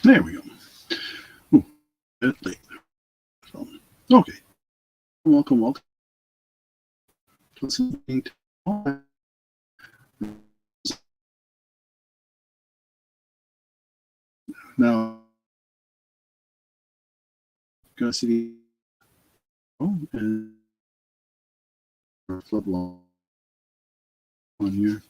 There we go. Ooh, a bit late. So, okay. Welcome, welcome. Listening to now, go see and flip on here.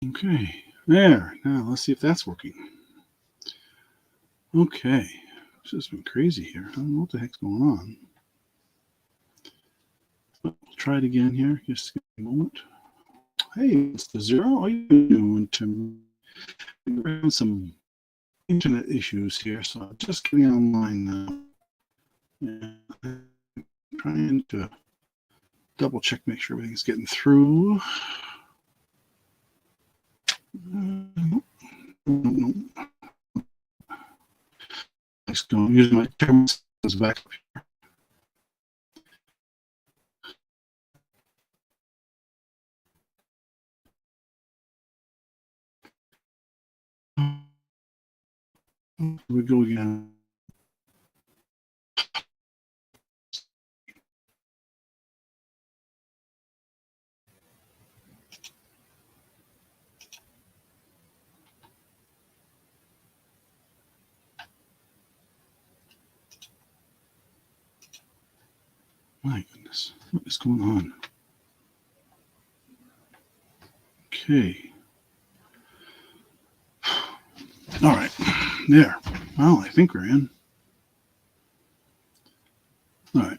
Okay, there. Now let's see if that's working. Okay, this has been crazy here. I don't know what the heck's going on. But we'll try it again here. Just give me a moment. Hey, it's the zero. How you doing, Tim? We're having some internet issues here, so I'm just getting online now. And I'm trying to double check, make sure everything's getting through. No. Let's go. I'm using my camera as backup here. Here we go again. My goodness, what is going on? Okay. All right, there. Well, I think we're in. All right.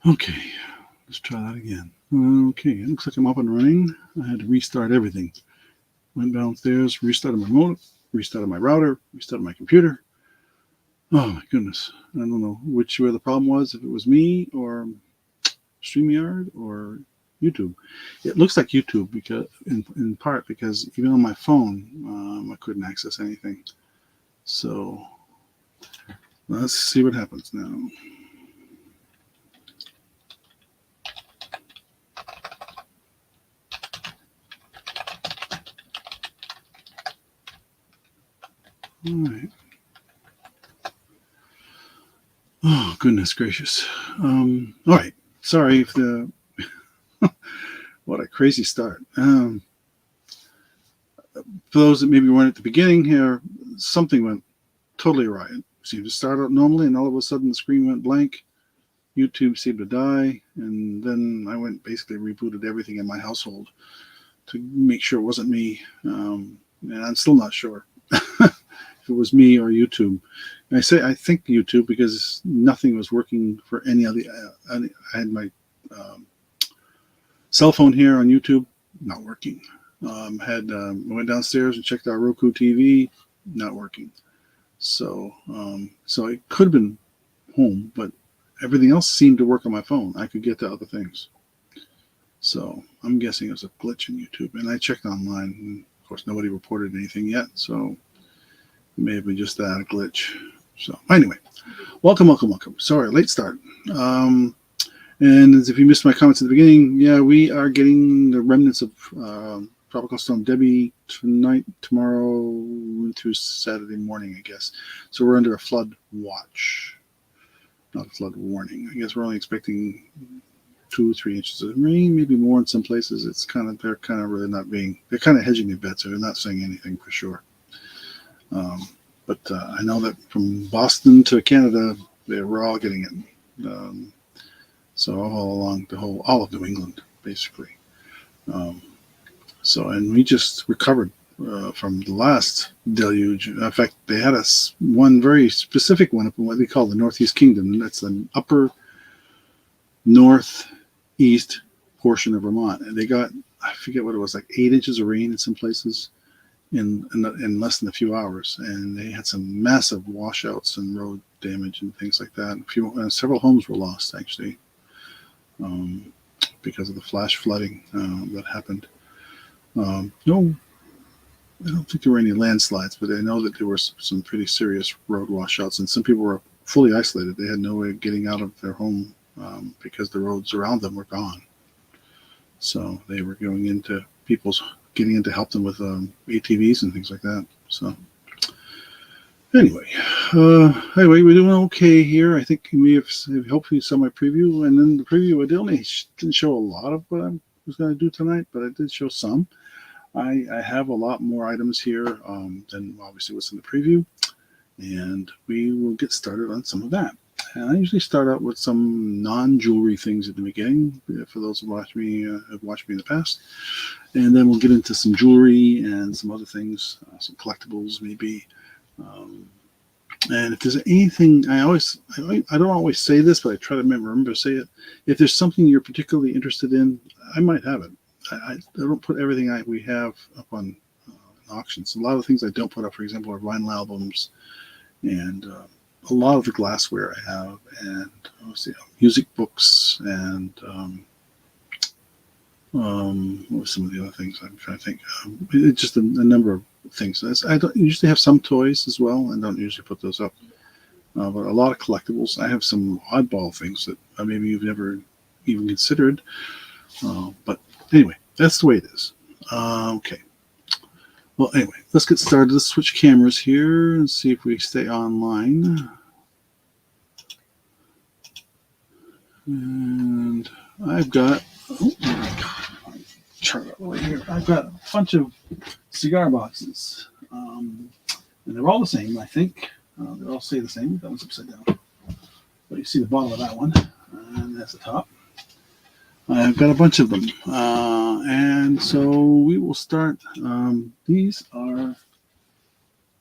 Okay, let's try that again. Okay, it looks like I'm up and running. I had to restart everything. Went downstairs, restarted my modem, restarted my router, restarted my computer. Oh my goodness. I don't know where the problem was, if it was me or StreamYard or YouTube. It looks like YouTube because, in part, because even on my phone, I couldn't access anything. So let's see what happens now. All right. Oh, goodness gracious. All right. Sorry if the what a crazy start. For those that maybe weren't at the beginning here, something went totally awry. It seemed to start out normally, and all of a sudden the screen went blank. YouTube seemed to die, and then I basically rebooted everything in my household to make sure it wasn't me. And I'm still not sure if it was me or YouTube. And I think YouTube because nothing was working for any of the. I had my cell phone here on YouTube, not working. Went downstairs and checked our Roku TV, not working. So it could have been home, but everything else seemed to work on my phone. I could get to other things. So I'm guessing it was a glitch in YouTube. And I checked online, and of course nobody reported anything yet. So it may have been just that, a glitch. So anyway, welcome. Sorry, late start. And as if you missed my comments at the beginning, yeah, we are getting the remnants of Tropical Storm Debbie tonight, tomorrow, through Saturday morning, I guess. So we're under a flood watch, not a flood warning. I guess we're only expecting 2 or 3 inches of rain, maybe more in some places. They're kind of really not being, they're kind of hedging their bets, so they're not saying anything for sure. But I know that from Boston to Canada, we're all getting it. So all along all of New England, basically. And we just recovered from the last deluge. In fact, they had one very specific one up in what they call the Northeast Kingdom. That's the upper northeast portion of Vermont. And they got, I forget what it was, like 8 inches of rain in some places in less than a few hours. And they had some massive washouts and road damage and things like that. Several homes were lost, actually. Because of the flash flooding that happened. No, I don't think there were any landslides, but I know that there were some pretty serious road washouts, and some people were fully isolated. They had no way of getting out of their home because the roads around them were gone. So they were getting in to help them with ATVs and things like that. So Anyway, we're doing okay here. I think we have hopefully saw my preview, and then the preview didn't show a lot of what I was going to do tonight, but I did show some. I have a lot more items here than obviously what's in the preview, and we will get started on some of that. And I usually start out with some non-jewelry things at the beginning for those who have watched me in the past, and then we'll get into some jewelry and some other things, some collectibles maybe. And if there's anything, I don't always say this, but I try to remember to say it. If there's something you're particularly interested in, I might have it. I don't put everything we have up on auctions. A lot of things I don't put up, for example, are vinyl albums and a lot of the glassware I have, and music books, and what were some of the other things I'm trying to think? It's just a number of things. I don't usually have some toys as well, and don't usually put those up. But a lot of collectibles. I have some oddball things that maybe you've never even considered. But anyway, that's the way it is. Okay. Well, anyway, let's get started. Let's switch cameras here and see if we stay online. And I've got, oh my God, chart all the way here. I've got a bunch of cigar boxes. And they're all the same, I think. They all say the same. That one's upside down. But you see the bottom of that one, and that's the top. I've got a bunch of them. And so we will start. These are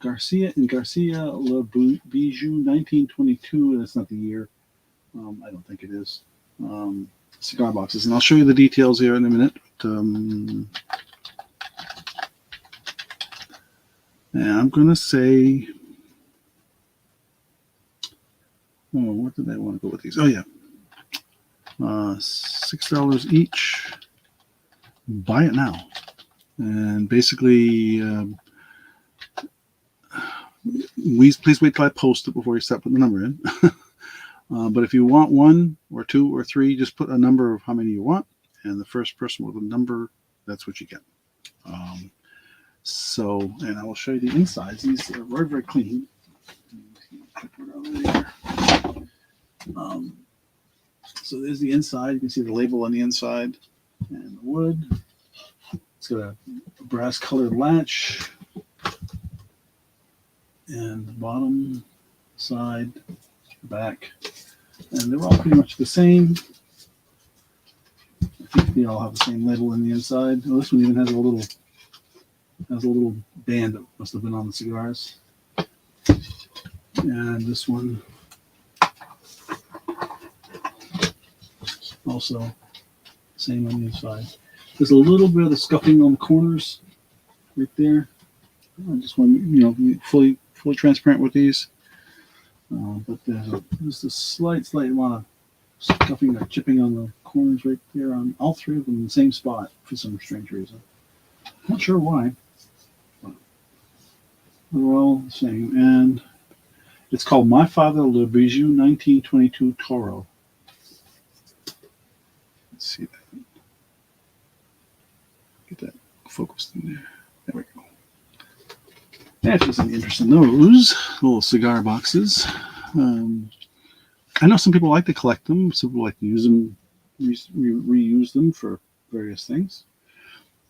Garcia and Garcia Le Bijou 1922. That's not the year. I don't think it is. Cigar boxes. And I'll show you the details here in a minute. And I'm going to say, what did I want to go with these? Oh, yeah. $6 each. Buy it now. And basically, please wait till I post it before you start putting the number in. But if you want one or two or three, just put a number of how many you want. And the first person with a number, that's what you get. And I will show you the insides. These are very, very clean. So there's the inside. You can see the label on the inside and the wood. It's got a brass colored latch. And the bottom, side, back. And they're all pretty much the same. I think they all have the same label in the inside. Oh, this one even has a little band that must have been on the cigars. And this one also same on the inside. There's a little bit of the scuffing on the corners right there. I just want to, be fully transparent with these. But there's just a slight amount of scuffing or chipping on the corners right there on all three of them in the same spot for some strange reason. Not sure why. But they're all the same. And it's called My Father Le Bijou 1922 Toro. Let's see that. Get that focused in there. There we go. And if there's any interest in those little cigar boxes, I know some people like to collect them. Some people like to use them, reuse them for various things.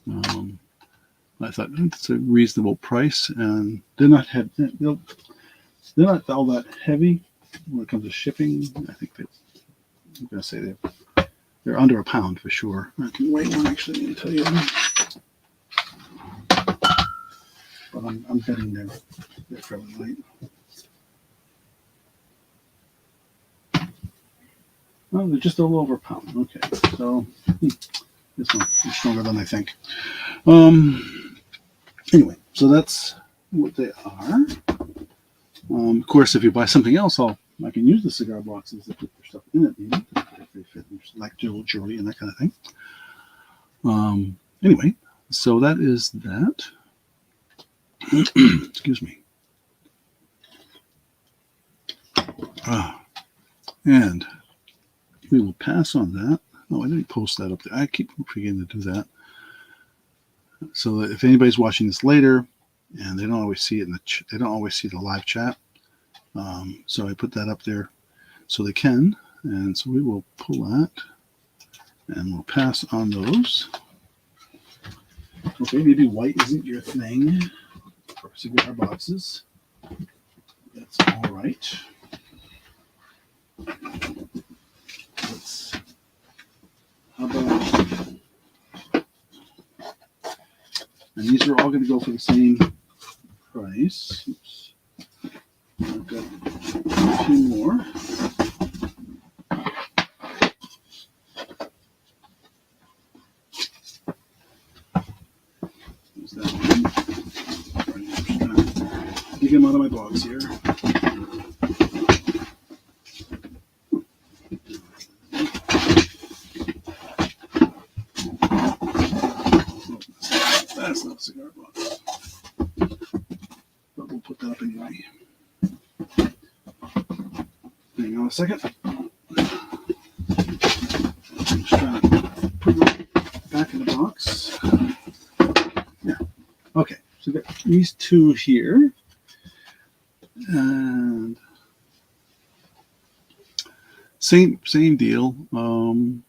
I thought it's a reasonable price, and they're not all that heavy when it comes to shipping. I think I'm going to say they're under a pound for sure. I can weigh one actually and tell you. But I'm betting they're fairly light. Oh, they're just a little over a pound. Okay, so this one is stronger than I think. Anyway, so that's what they are. Of course, if you buy something else, I can use the cigar boxes that put their stuff in it, maybe if they fit, like jewelry and that kind of thing. Anyway, so that is that. Excuse me. And we will pass on that. Oh, I didn't post that up there. I keep forgetting to do that. So that if anybody's watching this later, and they don't always see it in they don't always see the live chat. So I put that up there so they can, and so we will pull that and we'll pass on those. Okay, maybe white isn't your thing for cigar boxes. That's all right. How about, and these are all going to go for the same price. Oops. I've got a few more. There's that one. Dig them out of my box here. That's not a cigar box. But we'll put that up anyway. Hang on a second. I'm just trying to put it back in the box. Yeah. Okay. So we've got these two here. And same deal. I'm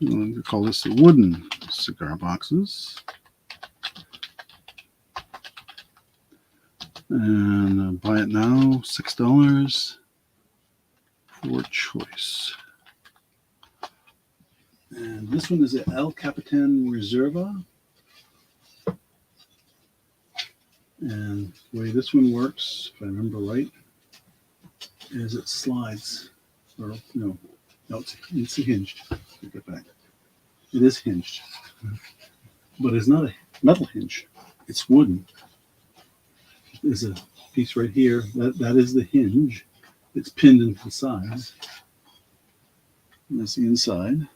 going to call this the wooden cigar boxes. And buy it now, $6 for choice. And this one is a El Capitan Reserva. And the way this one works, if I remember right, is it slides. Or no, it's hinged. Get back. It is hinged, but it's not a metal hinge. It's wooden. There's a piece right here. That is the hinge. It's pinned into the sides. And that's the inside.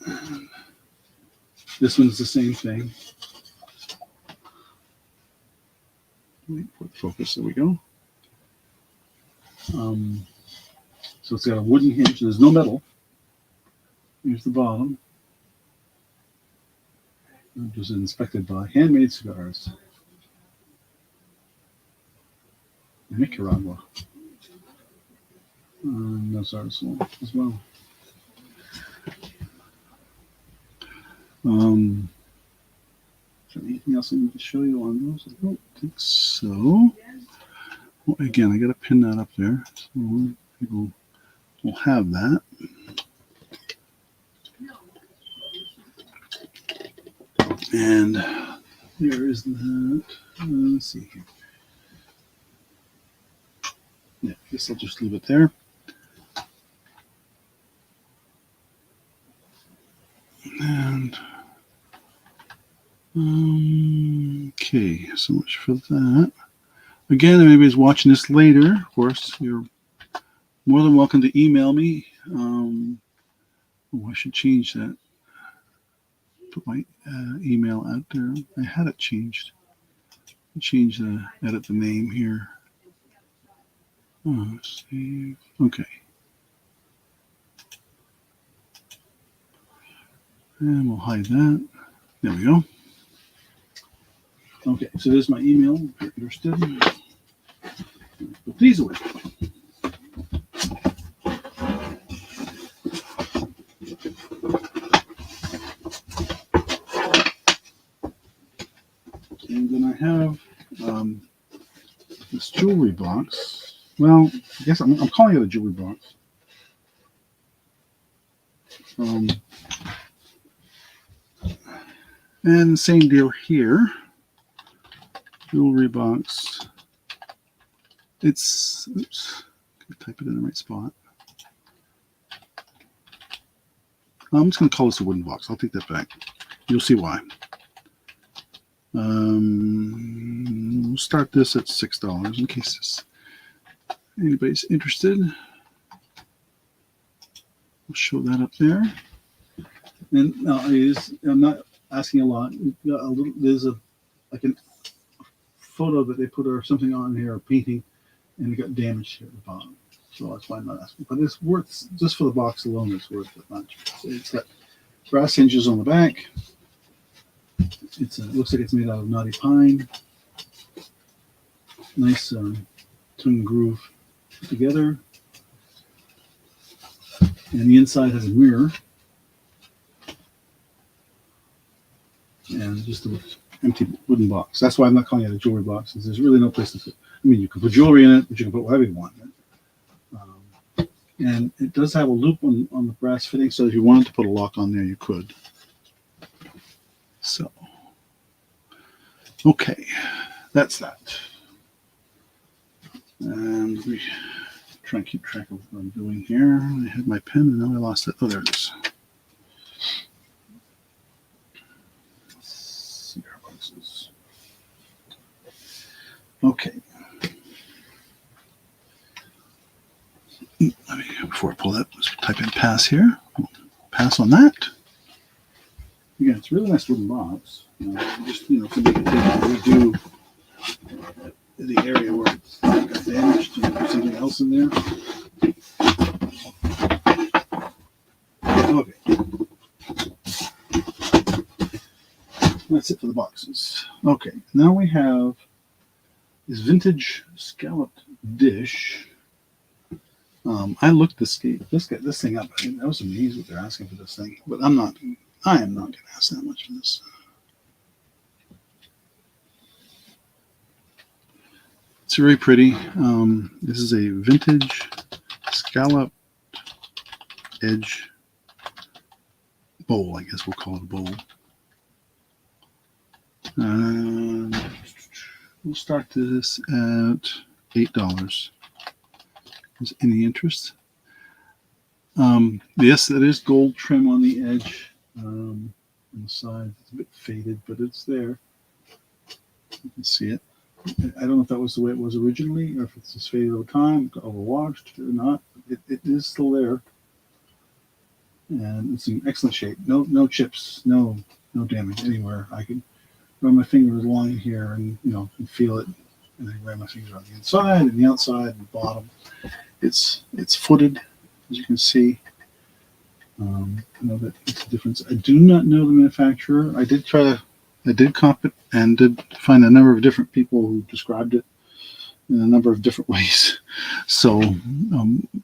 And this one's the same thing. Wait for the focus. There we go. So it's got a wooden hinge. There's no metal. Here's the bottom. It was inspected by Handmade Cigars, Nicaragua. Those are as well. Is there anything else I need to show you on those? I don't think so. Well, again, I got to pin that up there so people will have that. And there is that. Let's see here. Yeah, I guess I'll just leave it there. And okay, so much for that. Again, if anybody's watching this later, of course, you're more than welcome to email me. I should change that. Put my email out there. I had it changed. Edit the name here. Oh, save. Okay. And we'll hide that. There we go. Okay, so there's my email if you're interested. Put these away. And then I have this jewelry box. Well, I guess I'm calling it a jewelry box. And same deal here. Jewelry box. It's, oops, type it in the right spot. I'm just going to call this a wooden box. I'll take that back. You'll see why. We'll start this at $6 in case anybody's interested. We'll show that up there. And I'm not asking a lot. There's like a photo that they put or something on here, a painting, and it got damaged here at the bottom. So that's why I'm not asking. But it's worth, just for the box alone, it's worth it much. It's got brass hinges on the back. It looks like it's made out of knotty pine. Nice twin groove together. And the inside has a mirror. And just an empty wooden box. That's why I'm not calling it a jewelry box. There's really no place to put. I mean, you can put jewelry in it, but you can put whatever you want in it. And it does have a loop on the brass fitting, so if you wanted to put a lock on there, you could. So, okay, that's that. And we try and keep track of what I'm doing here. I had my pen and now I lost it. Oh, there it is. Cigar boxes. Okay. Before I pull that, let's type in pass here. Pass on that. Again, it's a really nice wooden box. Just, to make it redo the area where it got damaged. Put something else in there. Okay. That's it for the boxes. Okay, now we have this vintage scalloped dish. I looked this thing up. I was amazed what they're asking for this thing, but I am not going to ask that much for this. It's very pretty. This is a vintage scallop edge bowl. I guess we'll call it a bowl. We'll start this at $8. Is any interest? Yes, it is gold trim on the edge. On the side, it's a bit faded, but it's there. You can see it. I don't know if that was the way it was originally, or if it's just faded over time, overwashed or not. It is still there, and it's in excellent shape. No chips, no damage anywhere. I can run my fingers along here and feel it, and I run my fingers on the inside and the outside and the bottom. It's footed, as you can see. That makes a difference. I do not know the manufacturer. I did comp it and did find a number of different people who described it in a number of different ways. So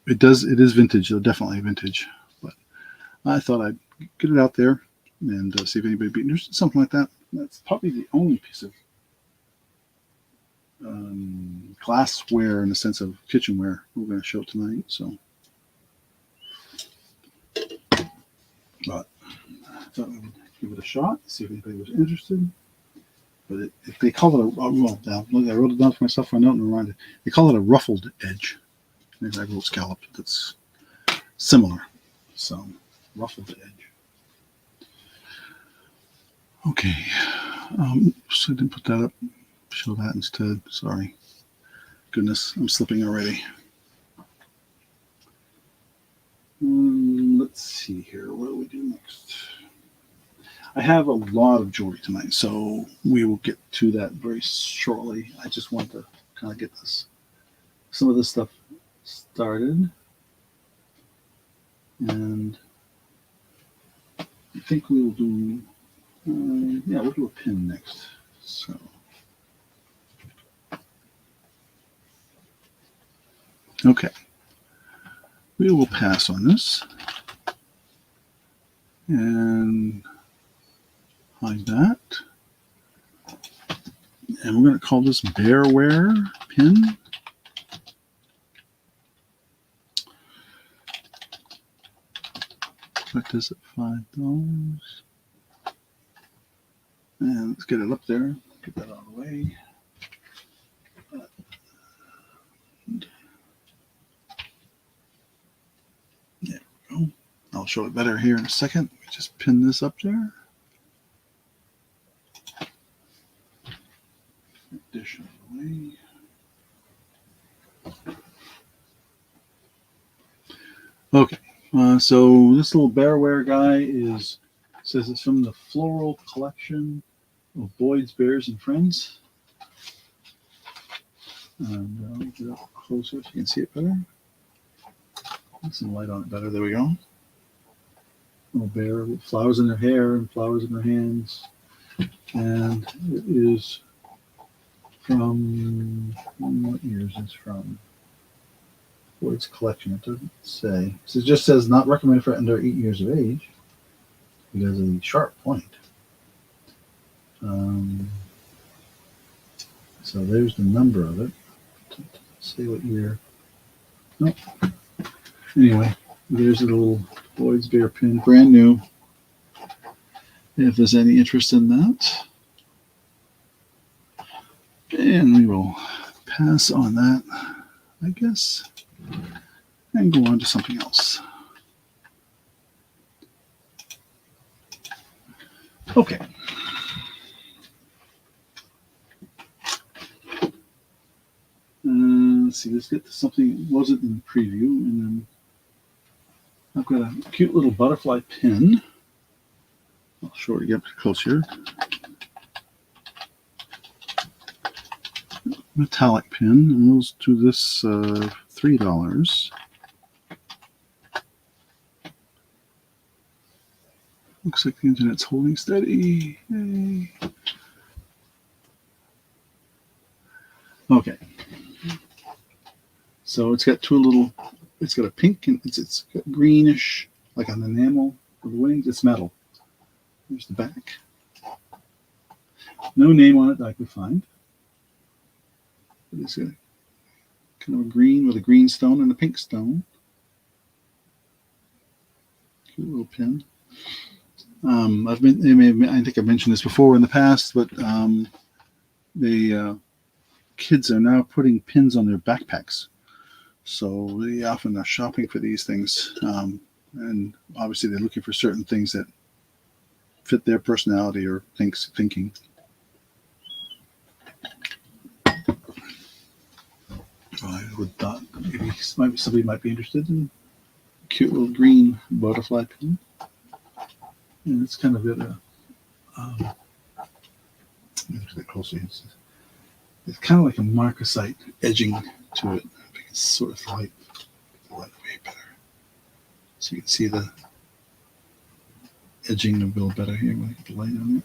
it is vintage, though, definitely vintage. But I thought I'd get it out there and see if anybody would be interested in something like that. That's probably the only piece of glassware in the sense of kitchenware we're going to show tonight. So, but I thought we would give it a shot, see if anybody was interested. But if they call it I wrote it down for myself for a note and reminded. They call it a ruffled edge. Maybe I wrote scalloped. That's similar. So, ruffled edge. Okay. So I didn't put that up. Show that instead. Sorry. Goodness, I'm slipping already. Let's see here. What do we do next? I have a lot of jewelry tonight, so we will get to that very shortly. I just want to kind of get some of this stuff started. And I think we will do, we'll do a pin next. So. Okay, we will pass on this and hide that. And we're going to call this Bearware pin. Put this at $5. And let's get it up there. Get that out of the way. There we go. I'll show it better here in a second. Just pin this up there. Dish out of the way. Okay, so this little Bearware guy says it's from the floral collection of Boyd's Bears and Friends. And I'll get it up closer so you can see it better. Put some light on it better. There we go. Little bear with flowers in her hair and flowers in her hands. And it is from, what year is this from? Words collection, it doesn't say. So it just says not recommended for under 8 years of age. It has a sharp point. So there's the number of it. Let's see what year. Nope. Anyway, there's a little Boyd's Bear pin, brand new. If there's any interest in that. And we will pass on that, I guess, and go on to something else. Okay. Let's see, let's get to something that wasn't in the preview, and then I've got a cute little butterfly pin. I'll show it again closer. Metallic pin, and we'll do this $3. Looks like the internet's holding steady. Yay. Okay. So it's got two little, it's got a pink and it's got greenish, like an enamel for the wings. It's metal. There's the back. No name on it that I could find. But it's got kind of a green with a green stone and a pink stone. Cute little pin. I think I've mentioned this before in the past, but the kids are now putting pins on their backpacks. So they often are shopping for these things, and obviously they're looking for certain things that fit their personality or thinking. I would thought maybe somebody might be interested in a cute little green butterfly pin, and it's kind of got a look at closely. It's kind of like a marcasite edging to it. I think it's sort of light way better, so you can see the edging a little better here when I get the light on it.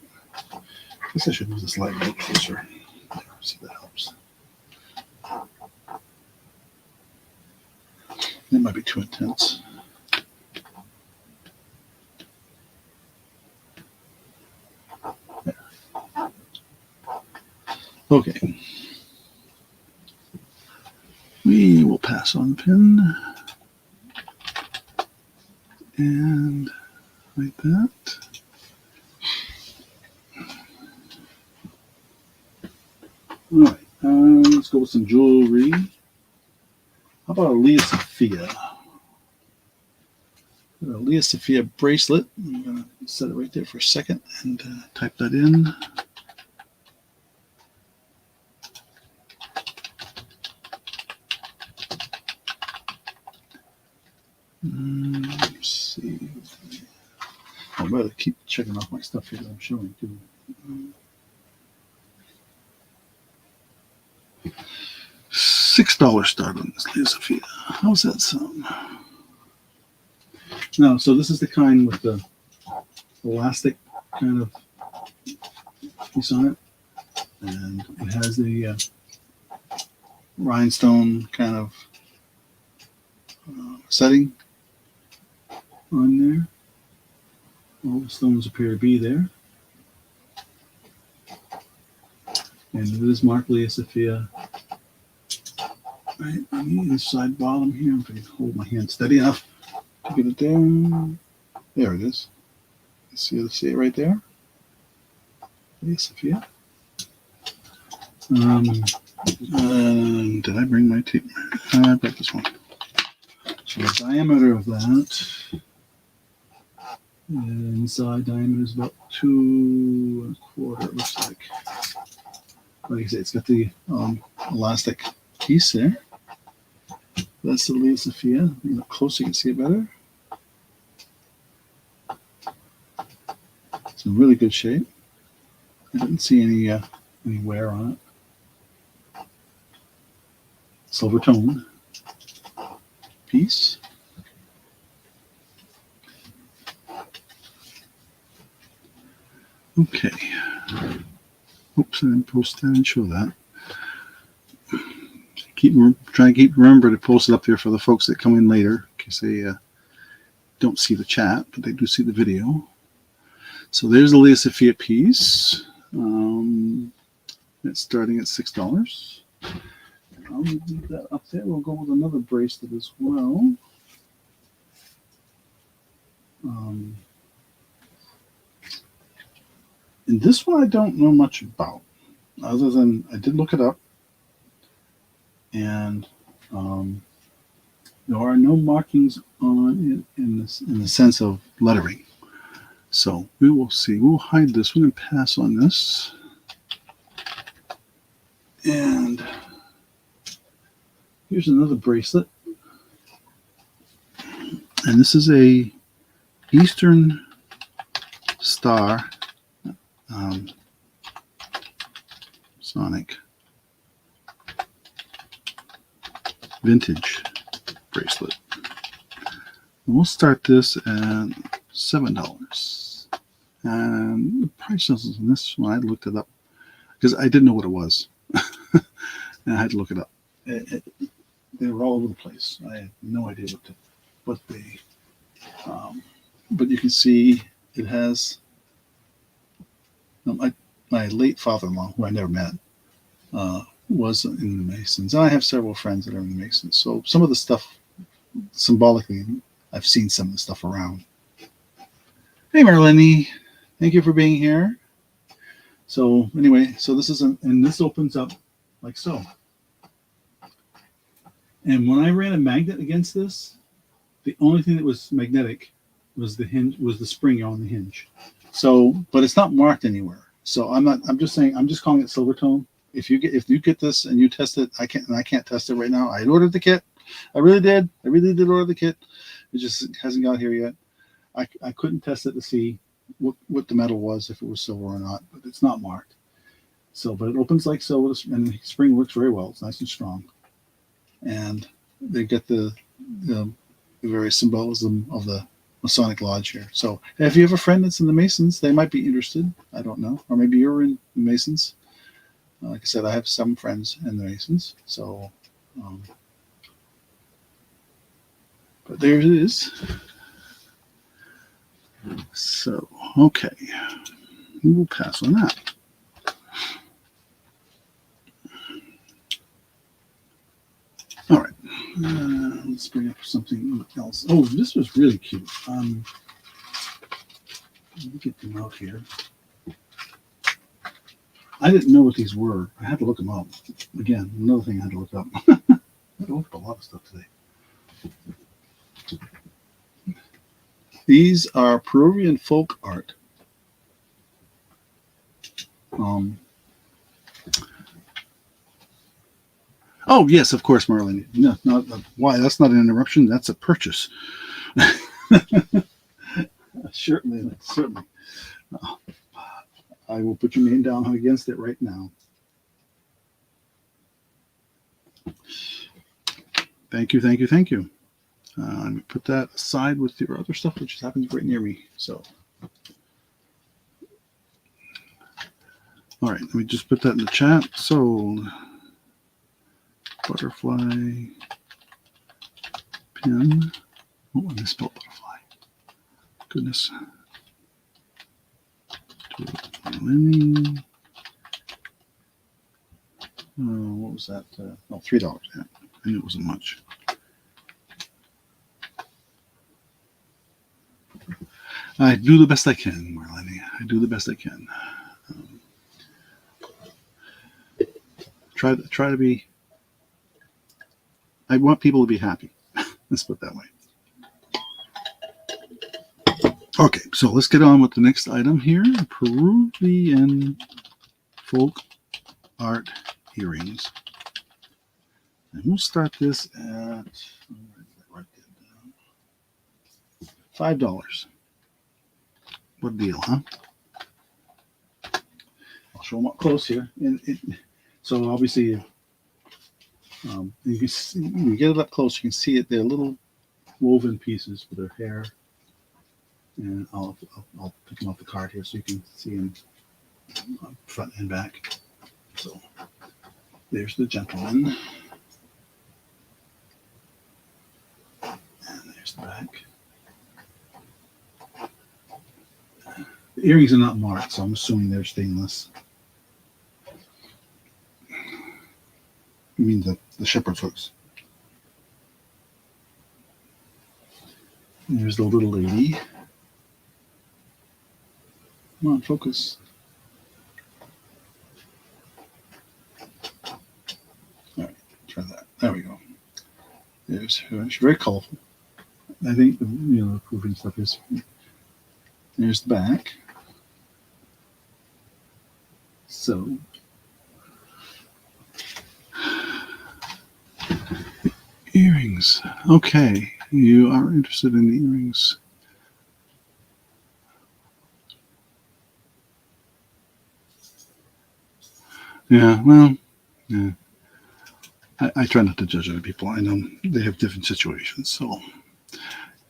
I guess I should move this light a little closer. There, see if that helps. It might be too intense. There. Okay. We will pass on the pin. And like that. All right. Let's go with some jewelry. How about a Leah Sophia? A Leah Sophia bracelet. I'm going to set it right there for a second and type that in. Let's see. I better keep checking off my stuff here that I'm showing too. $6 start on this Leah Sophia. How's that sound? Now, so this is the kind with the elastic kind of piece on it, and it has the rhinestone kind of setting on there. All the stones appear to be there, and it is marked Leah Sophia right on the inside bottom here. If I can hold my hand steady enough to get it there. There it is. See it right there? Leah Sophia. Did I bring my tape? I brought this one. So the diameter of that, inside diameter is about 2 1/4. It looks like. Like I said, it's got the elastic piece there. That's the Leah Sophia. Look closer, you can see it better. It's in really good shape. I didn't see any wear on it. Silver tone piece. Okay, Oops, I didn't post that and show that. Try to remember to post it up there for the folks that come in later, in case they don't see the chat, but they do see the video. So there's the latest Fiat piece. It's starting at $6. I'll leave that up there. We'll go with another bracelet as well. And this one I don't know much about, other than I did look it up, and there are no markings on it in the sense of lettering. So we will see. We'll hide this one and pass on this. And here's another bracelet. And this is a Eastern Star Sonic vintage bracelet. And we'll start this at $7. And the price on this one, I looked it up because I didn't know what it was. And I had to look it up. They were all over the place. I had no idea what they. But you can see it has. My late father-in-law, who I never met, was in the Masons. And I have several friends that are in the Masons. So some of the stuff, symbolically, I've seen some of the stuff around. Hey, Marlene. Thank you for being here. So anyway, so this is, and this opens up like so. And when I ran a magnet against this, the only thing that was magnetic was the hinge, was the spring on the hinge. So, but it's not marked anywhere. So I'm just saying, I'm just calling it silver tone. If you get this and you test it, I can't test it right now. I ordered the kit. I really did order the kit. It just hasn't got here yet. I couldn't test it to see what the metal was, if it was silver or not, but it's not marked. So, but it opens like so, and the spring works very well. It's nice and strong. And they get the various symbolism of the Masonic Lodge here. So if you have a friend that's in the Masons, they might be interested. I don't know. Or maybe you're in the Masons. Like I said, I have some friends in the Masons. So, but there it is. So, okay. We'll pass on that. All right. Let's bring up something else. Oh, this was really cute. Let me get them out here. I didn't know what these were. I had to look them up. Again, another thing I had to look up. I had to look up a lot of stuff today. These are Peruvian folk art. Oh, yes, of course, Marlene. No, not why? That's not an interruption. That's a purchase. Certainly. I will put your name down against it right now. Thank you. Let me put that aside with your other stuff, which happens right near me. So, all right, let me just put that in the chat. So, butterfly pin. Oh, I misspelled butterfly. Goodness. What was that? $3. Yeah, I knew it wasn't much. I do the best I can, Marlene. I do the best I can. Try to be. I want people to be happy. Let's put it that way. Okay, so let's get on with the next item here. Peruvian folk art earrings. And we'll start this at $5. What a deal, huh? I'll show them up close here. So obviously, you can see, when you get it up close, you can see it. They're little woven pieces with their hair. And I'll pick them off the card here so you can see them front and back. So there's the gentleman. And there's the back. The earrings are not marked, so I'm assuming they're stainless. You mean the shepherd's hooks. There's the little lady. Come on, focus. All right, try that. There we go. There's her. She's very colorful. I think the proofing stuff is. There's the back. So earrings. Okay, you are interested in the earrings. Yeah, well, yeah. I try not to judge other people. I know they have different situations. So,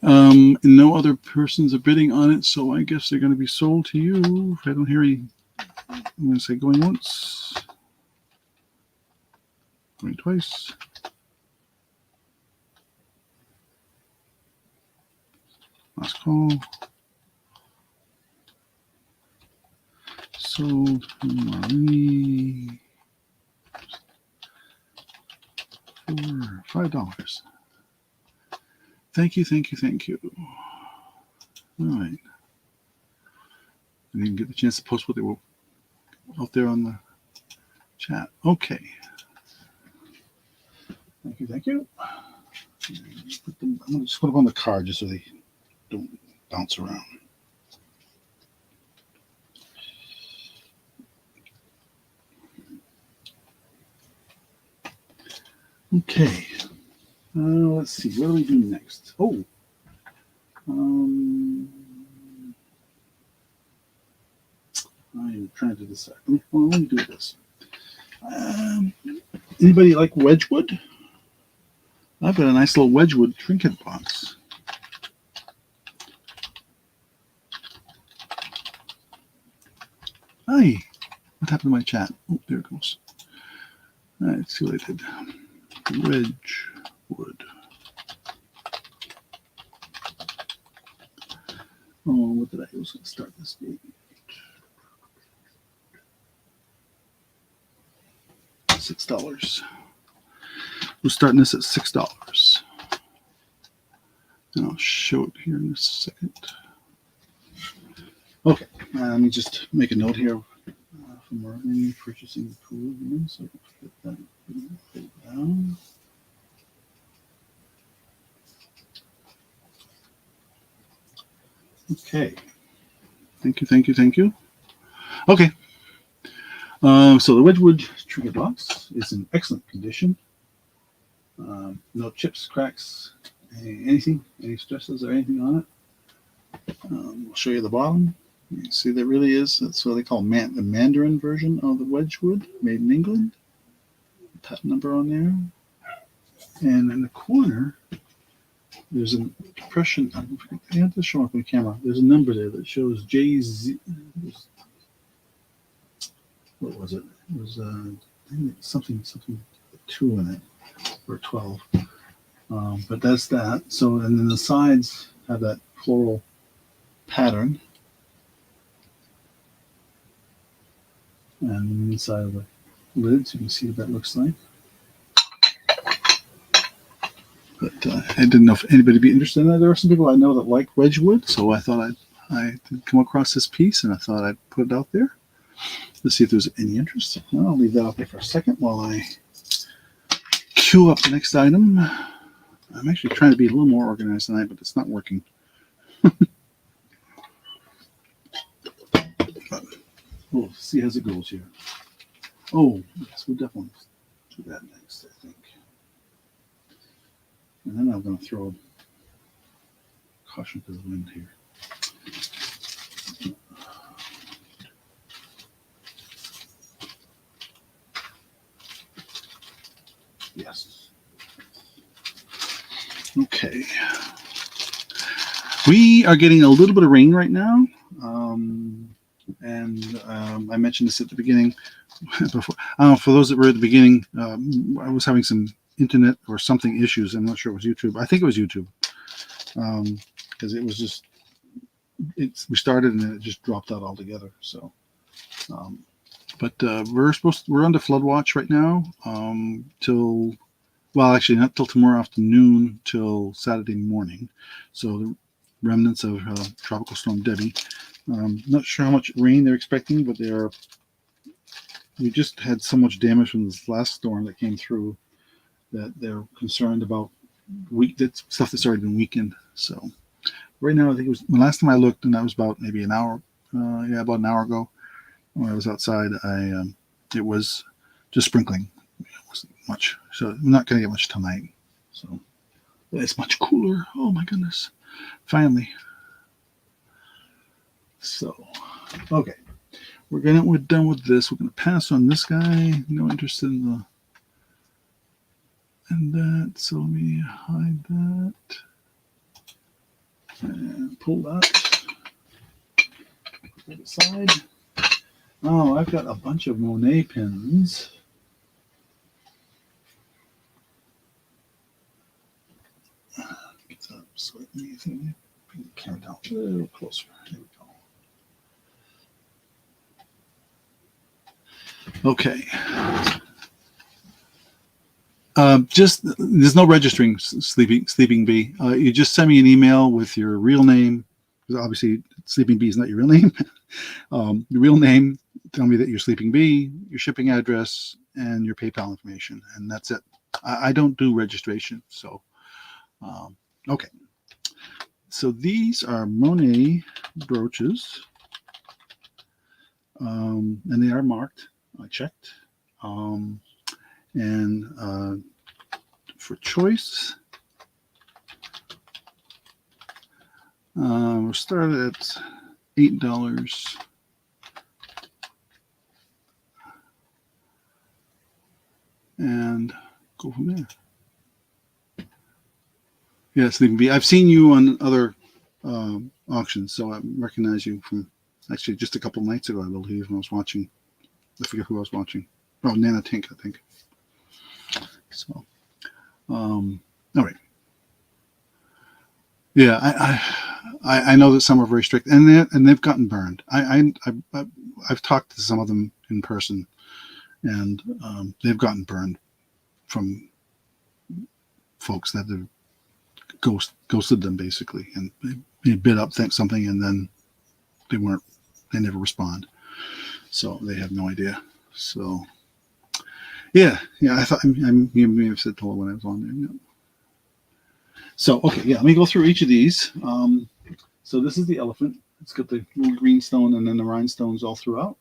and no other persons are bidding on it, so I guess they're going to be sold to you. If I don't hear any, I'm going to say going once, going twice. Last call. Sold to Marie for $5. Thank you, thank you, thank you. All right. I didn't get the chance to post what they were out there on the chat. Okay. Thank you, thank you. I'm going to just put them on the card just so they don't bounce around. Okay. Let's see. What do we do next? Oh. I'm trying to decide. Well, let me do this. Anybody like Wedgwood? I've got a nice little Wedgwood trinket box. Hi. What happened to my chat? Oh, there it goes. All right, let's see what I did. Wedgwood. Oh, what did I was going to start this date? $6. We're starting this at $6. And I'll show it here in a second. Okay, let me just make a note here for Marvin purchasing the Peruvian. So put that down. Okay. Thank you, thank you, thank you. Okay. So the Wedgwood trinket box is in excellent condition. No chips, cracks, anything, any stresses or anything on it. I'll show you the bottom. You can see there really is, that's what they call the Mandarin version of the Wedgwood, made in England. Patent number on there. And in the corner, there's an impression. I have to show up on camera. There's a number there that shows JZ. What was it? It was something 2 in it, or 12. But that's that. So, and then the sides have that floral pattern. And inside of the lid, so you can see what that looks like. But I didn't know if anybody would be interested in that. There are some people I know that like Wedgwood, so I thought I did come across this piece, and I thought I'd put it out there to see if there's any interest. Well, I'll leave that out there for a second while I queue up the next item. I'm actually trying to be a little more organized tonight, but it's not working. We'll see as it goes here. Oh, yes, we'll definitely do that next, I think. And then I'm going to throw caution to the wind here. Yes. Okay. We are getting a little bit of rain right now. and I mentioned this at the beginning. Before, for those that were at the beginning, I was having some internet or something issues. I'm not sure it was YouTube. I think it was YouTube, because it was just we started and then it just dropped out altogether. So, but we're under flood watch right now, till, well, actually not till tomorrow afternoon till Saturday morning. So the remnants of Tropical Storm Debbie. Not sure how much rain they're expecting, but we just had so much damage from this last storm that came through that they're concerned about that stuff that's already been weakened. So right now, I think it was the last time I looked, and that was about maybe an hour. About an hour ago, when I was outside, it was just sprinkling. It wasn't much, so I'm not going to get much tonight. So it's much cooler. Oh my goodness! Finally. So, okay, we're done with this. We're gonna pass on this guy. No interest in that. So let me hide that and pull that. Put that aside. Oh, I've got a bunch of Monet pins. Get that up so you can bring the camera down a little closer. There we go. Okay. Just there's no registering Sleeping Bee. You just send me an email with your real name, because obviously Sleeping Bee is not your real name. Your real name. Tell me that you're Sleeping Bee, your shipping address, and your PayPal information, and that's it. I don't do registration. So, okay. So these are Monet brooches, and they are marked. I checked. And for choice, we're started at $8. And go from there. Yeah, Sleeping Bee. I've seen you on other auctions, so I recognize you from actually just a couple nights ago, I believe, when I was watching. I forget who I was watching. Oh, Nana Tink, I think. So, all right. Yeah, I know that some are very strict, and they've gotten burned. I've talked to some of them in person, and they've gotten burned from folks that have ghosted them basically, and they bid up something, and then they never respond, so they have no idea. So yeah, I thought I may have said hello when I was on there. Yeah. So okay, yeah, let me go through each of these. So this is the elephant. It's got the little green stone and then the rhinestones all throughout.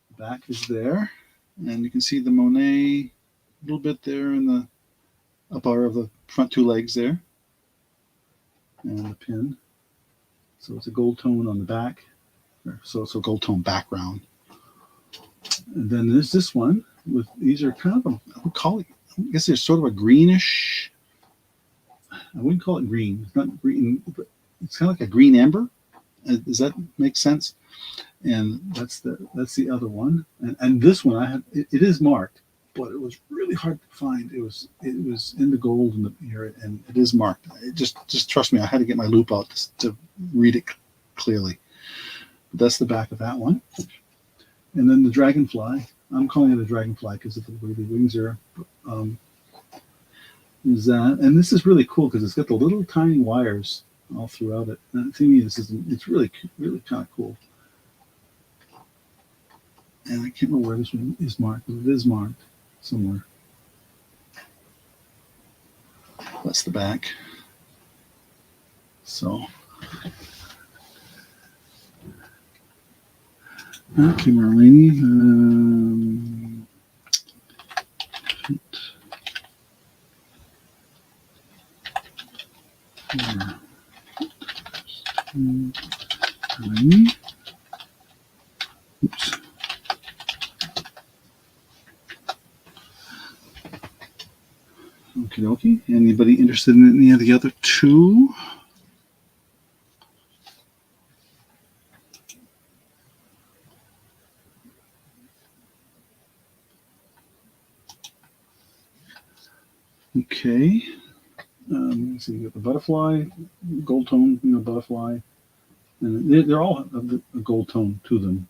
The back is there, and you can see the Monet a little bit there in the upper of the front two legs there, and the pin. So it's a gold tone on the back, so it's a gold tone background. And then there's this one with these are kind of I would call it. I guess they're sort of a greenish. I wouldn't call it green. It's not green, but it's kind of like a green amber. Does that make sense? And that's the other one. And this one it is marked, but it was really hard to find. It was in the gold in the area, and it is marked. It just trust me. I had to get my loop out to read it clearly. But that's the back of that one. And then the dragonfly. I'm calling it a dragonfly because of the way the wings are. Is that, and this is really cool because it's got the little tiny wires all throughout it. And to me, it's really kind of cool. And I can't remember where this one is marked, but it is marked somewhere. That's the back. So, okay, Marlene. Oops. Okie dokie. Anybody interested in any of the other two? Okay. Let's see, you got the butterfly, gold tone, butterfly, and they're all have a gold tone to them.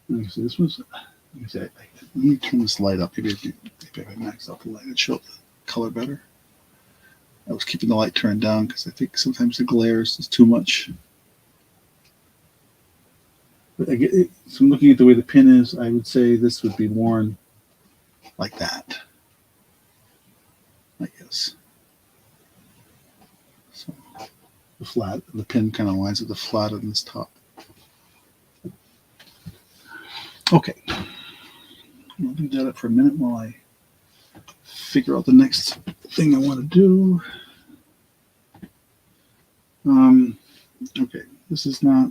Like I said, this was. Like I said, let me turn this light up. Maybe if I max out the light, it show the color better. I was keeping the light turned down because I think sometimes the glare is too much. But so I'm looking at the way the pin is, I would say this would be worn like that, I guess. So the pin kind of lines with the flat on this top. Okay, I'll leave that up for a minute while I figure out the next thing I want to do. Okay, this is not.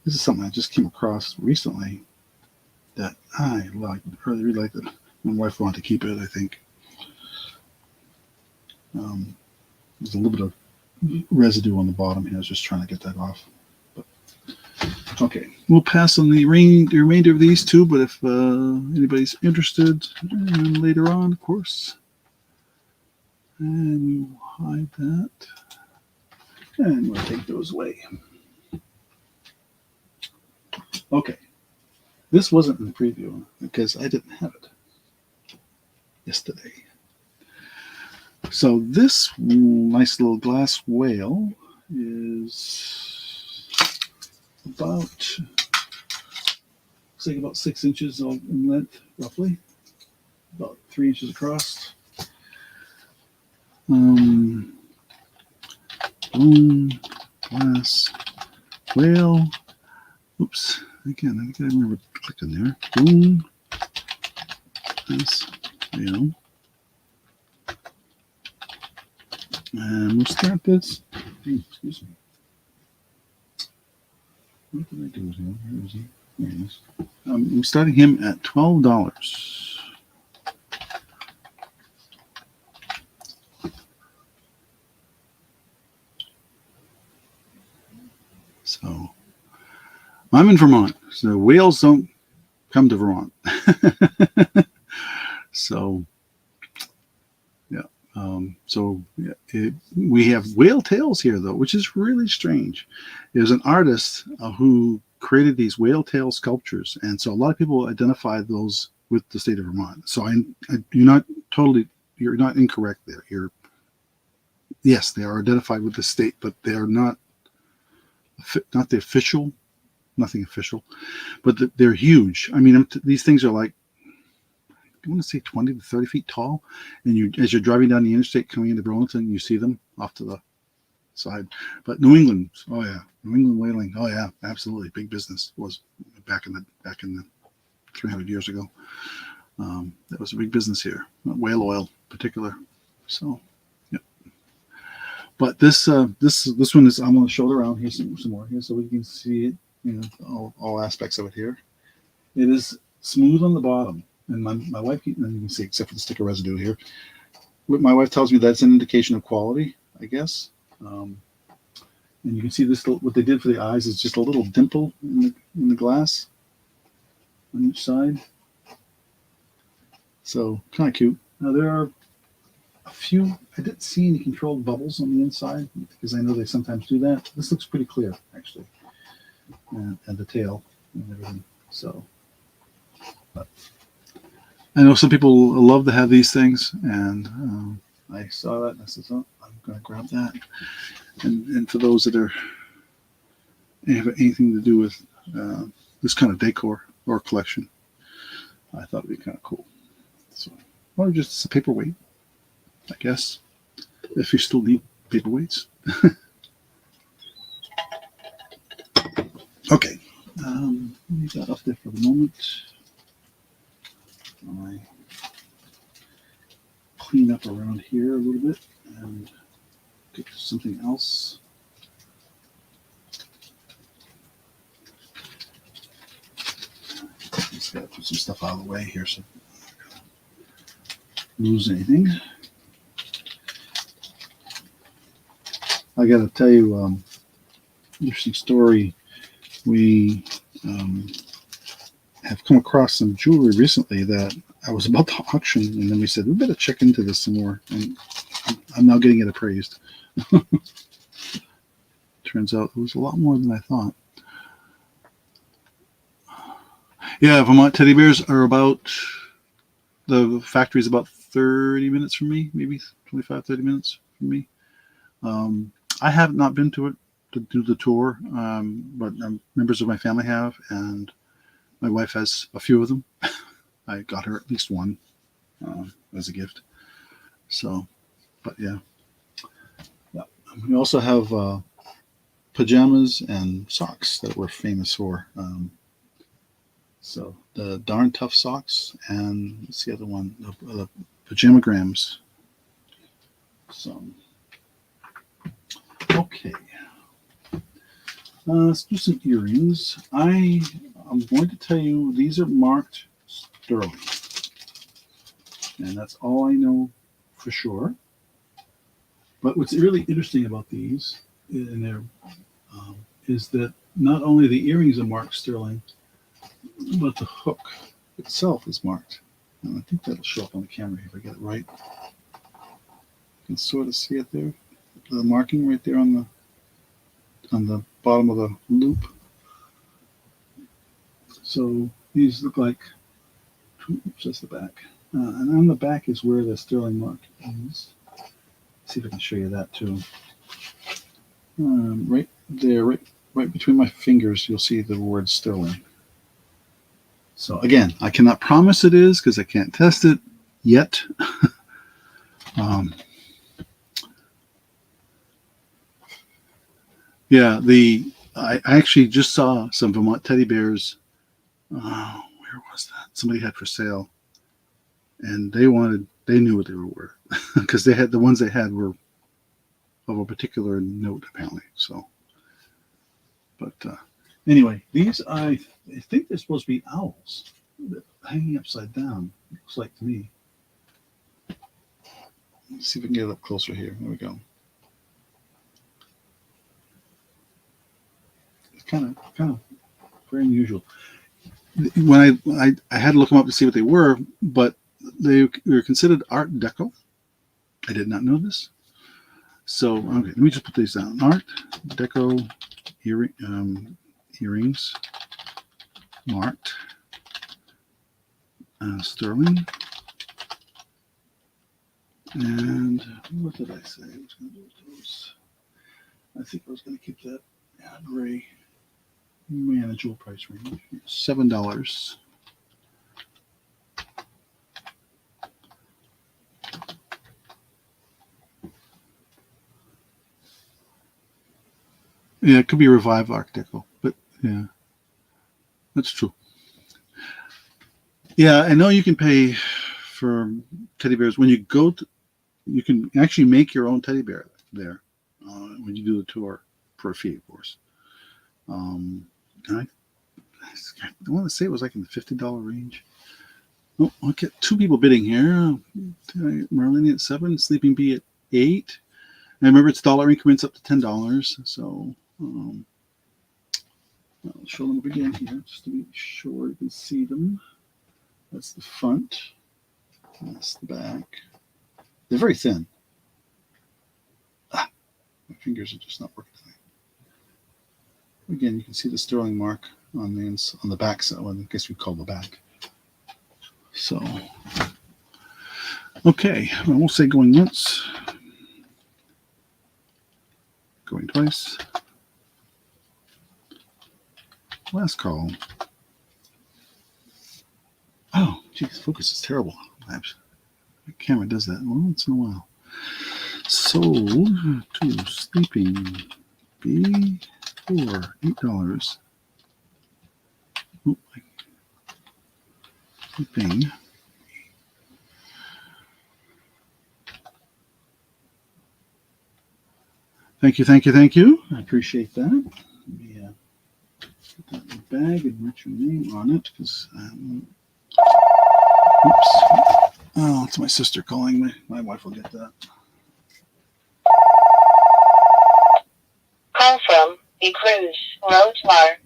This is something I just came across recently that I really like. That my wife wanted to keep it. I think there's a little bit of residue on the bottom here. I was just trying to get that off. But, okay, we'll pass on the remainder of these two. But if anybody's interested, later on, of course, and we will hide that, and we'll take those away. Okay, this wasn't in the preview because I didn't have it yesterday. So this nice little glass whale is about 6 inches in length, roughly, about 3 inches across. Glass whale. Oops. Again, I gotta remember clicking there. Boom. This whale. And we'll start this. Excuse me. What did I do with him? Where is he? There he is. I'm starting him at $12. So I'm in Vermont, so whales don't come to Vermont. So, yeah. We have whale tails here, though, which is really strange. There's an artist who created these whale tail sculptures, and so a lot of people identify those with the state of Vermont. So you're not incorrect there. Yes, they are identified with the state, but they are not the official. Nothing official, but they're huge. I mean, these things are like, I want to say 20 to 30 feet tall. And as you're driving down the interstate coming into Burlington, you see them off to the side. But New England, oh yeah, New England whaling, oh yeah, absolutely, big business. Was back in the 300 years ago. That was a big business here, whale oil in particular. So, yeah. But this one is, I'm going to show it around. Here's some more here so we can see it. All aspects of it here. It is smooth on the bottom, and my wife, and you can see except for the sticker residue here. My wife tells me that's an indication of quality, I guess. And you can see this. What they did for the eyes is just a little dimple in the glass on each side. So kind of cute. Now there are a few. I didn't see any controlled bubbles on the inside because I know they sometimes do that. This looks pretty clear, actually. And the tail and everything. So, but I know some people love to have these things, and I saw that and I said, "Oh, I'm going to grab that." And for those that have anything to do with this kind of decor or collection, I thought it'd be kind of cool. So, or just a paperweight, I guess, if you still need paperweights. Okay, leave that off there for the moment. I clean up around here a little bit and get to something else. Just got to put some stuff out of the way here so I don't lose anything. I got to tell you, interesting story. We have come across some jewelry recently that I was about to auction, and then we said we better check into this some more, and I'm now getting it appraised. Turns out it was a lot more than I thought. Yeah, Vermont teddy bears are about, the factory is about 30 minutes from me, maybe 25, 30 minutes from me. I have not been to it to do the tour, but members of my family have, and my wife has a few of them. I got her at least one as a gift. So, but yeah. We also have pajamas and socks that we're famous for. So the Darn Tough socks, and what's the other one? The pajamagrams. So, okay. Let's do some earrings. I'm going to tell you these are marked sterling, and that's all I know for sure. But what's really interesting about these in there is that not only the earrings are marked sterling, but the hook itself is marked. And I think that'll show up on the camera if I get it right. You can sort of see it there, the marking right there on the bottom of the loop. So these look like, oops, that's the back. And on the back is where the sterling mark is. See if I can show you that too. Right there, right between my fingers, you'll see the word sterling. So again, I cannot promise it is because I can't test it yet. Yeah, I actually just saw some Vermont teddy bears. Where was that? Somebody had for sale, and they knew what they were worth because they had the ones they had were of a particular note apparently. So, but anyway, these I think they're supposed to be owls hanging upside down. Looks like to me. Let's see if we can get it up closer here. There we go. It's kind of very unusual. When I had to look them up to see what they were, but they were considered Art Deco. I did not know this. So okay, let me just put these down. Art Deco earrings marked sterling. And what did I say I was going to do with those? I think I was going to keep that gray manageable price range. $7. Yeah, it could be Revive Art Deco, but yeah, that's true. Yeah, I know you can pay for teddy bears when you go to. You can actually make your own teddy bear there when you do the tour for a fee, of course. I want to say it was like in the $50 range. Oh, I'll get two people bidding here. Marlene at 7, Sleeping Bee at 8. And remember, it's dollar increments up to $10. So I'll show them up again here just to be sure you can see them. That's the front. That's the back. They're very thin. My fingers are just not working today. Again, you can see the sterling mark on the back side. Well, I guess we call the back. So, okay, I won't say going once, going twice. Last call. Oh, geez, focus is terrible. My camera does that once in a while. Sold to Sleeping Bee for $8. Sleeping. Thank you, thank you, thank you. I appreciate that. Let me put that in the bag and write your name on it because oops. Oh, it's my sister calling me. My wife will get that. Call from the cruise Rosemar.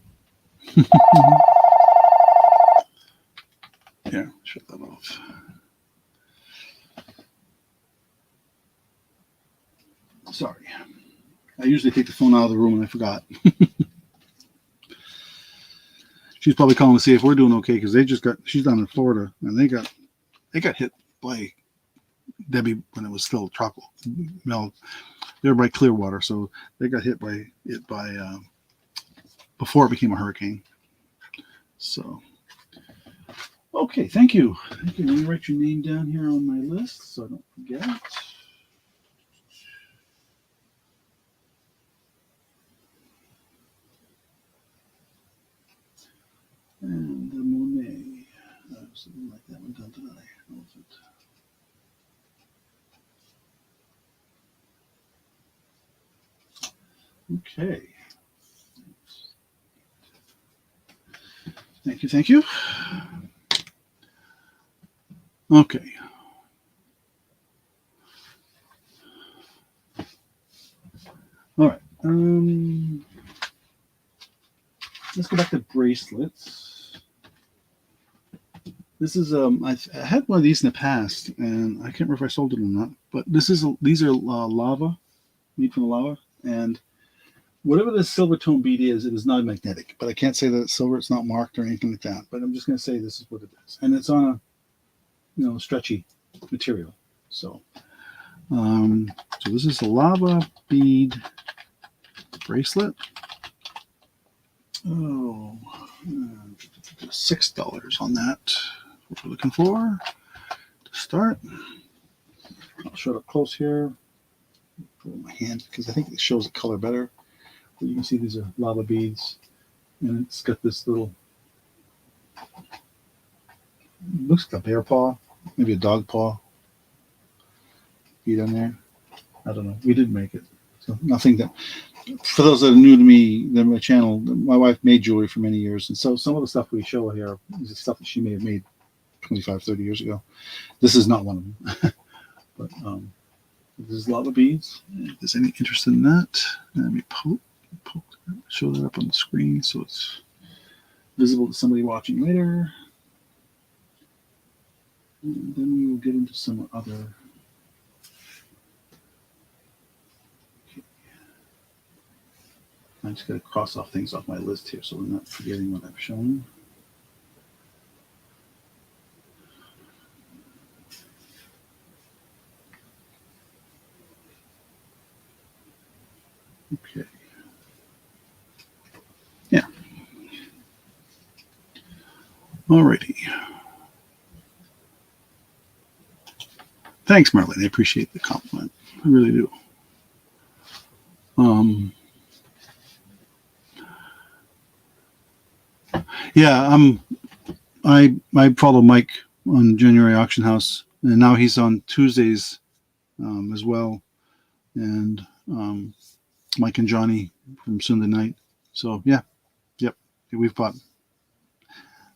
Here, shut that off. Sorry. I usually take the phone out of the room and I forgot. She's probably calling to see if we're doing okay because she's down in Florida and they got hit by Debbie when it was still tropical. They're by Clearwater, so they got hit by it before it became a hurricane. So, okay, thank you. Let me write your name down here on my list so I don't forget. And the Monet. I didn't like that one done today. What was it? Okay. Thank you. Okay. All right. Let's go back to bracelets. This is I had one of these in the past, and I can't remember if I sold it or not. But these are lava, made from the lava, and whatever the silver tone bead is, it is not magnetic. But I can't say that it's silver; it's not marked or anything like that. But I'm just going to say this is what it is, and it's on a stretchy material. So, so this is a lava bead bracelet. Oh, $6 on that. What we're looking for to start. I'll show it up close here. Put it in my hand because I think it shows the color better. But you can see these are lava beads, and it's got this little. Looks like a bear paw, maybe a dog paw bead on there. I don't know. We didn't make it, so nothing that. For those that are new to me, my channel, my wife made jewelry for many years. And so some of the stuff we show here is the stuff that she may have made 25, 30 years ago. This is not one of them. But this is lava beads. If there's any interest in that, let me show that up on the screen so it's visible to somebody watching later. And then we will get into some other. I just got to cross off things off my list here so I'm not forgetting what I've shown. Okay. Yeah. Alrighty. Thanks, Marlene. I appreciate the compliment. I really do. Yeah, I follow Mike on January Auction House, and now he's on Tuesdays as well, and Mike and Johnny from Sunday Night. So yep, we've bought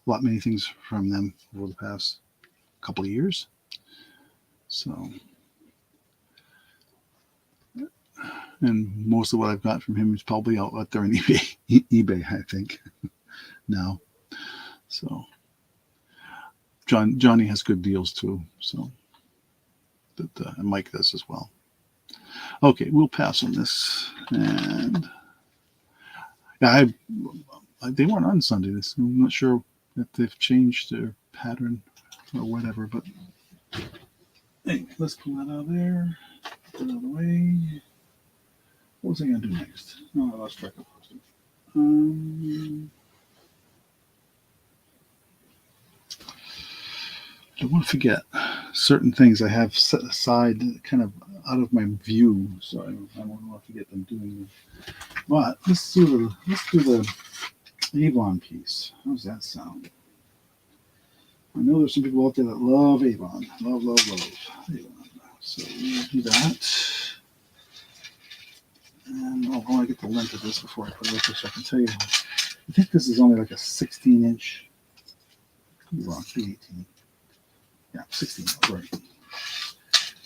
many things from them over the past couple of years. So, and most of what I've got from him is probably out there on eBay, I think now. So Johnny has good deals too. So that and Mike does as well. Okay, we'll pass on this. And yeah, they weren't on Sunday. I'm not sure if they've changed their pattern or whatever. But hey, let's pull that out of there. Put it out of the way. What was I going to do next? No, I lost track of posting. I don't want to forget certain things I have set aside kind of out of my view, so I don't want to forget them doing them. But let's do the Avon piece. How's that sound? I know there's some people out there that love Avon. Love Avon. So we'll do that. And I want to get the length of this before I put it up here so I can tell you. I think this is only like a 16-inch. Could be wrong, 18. Yeah, 16, right.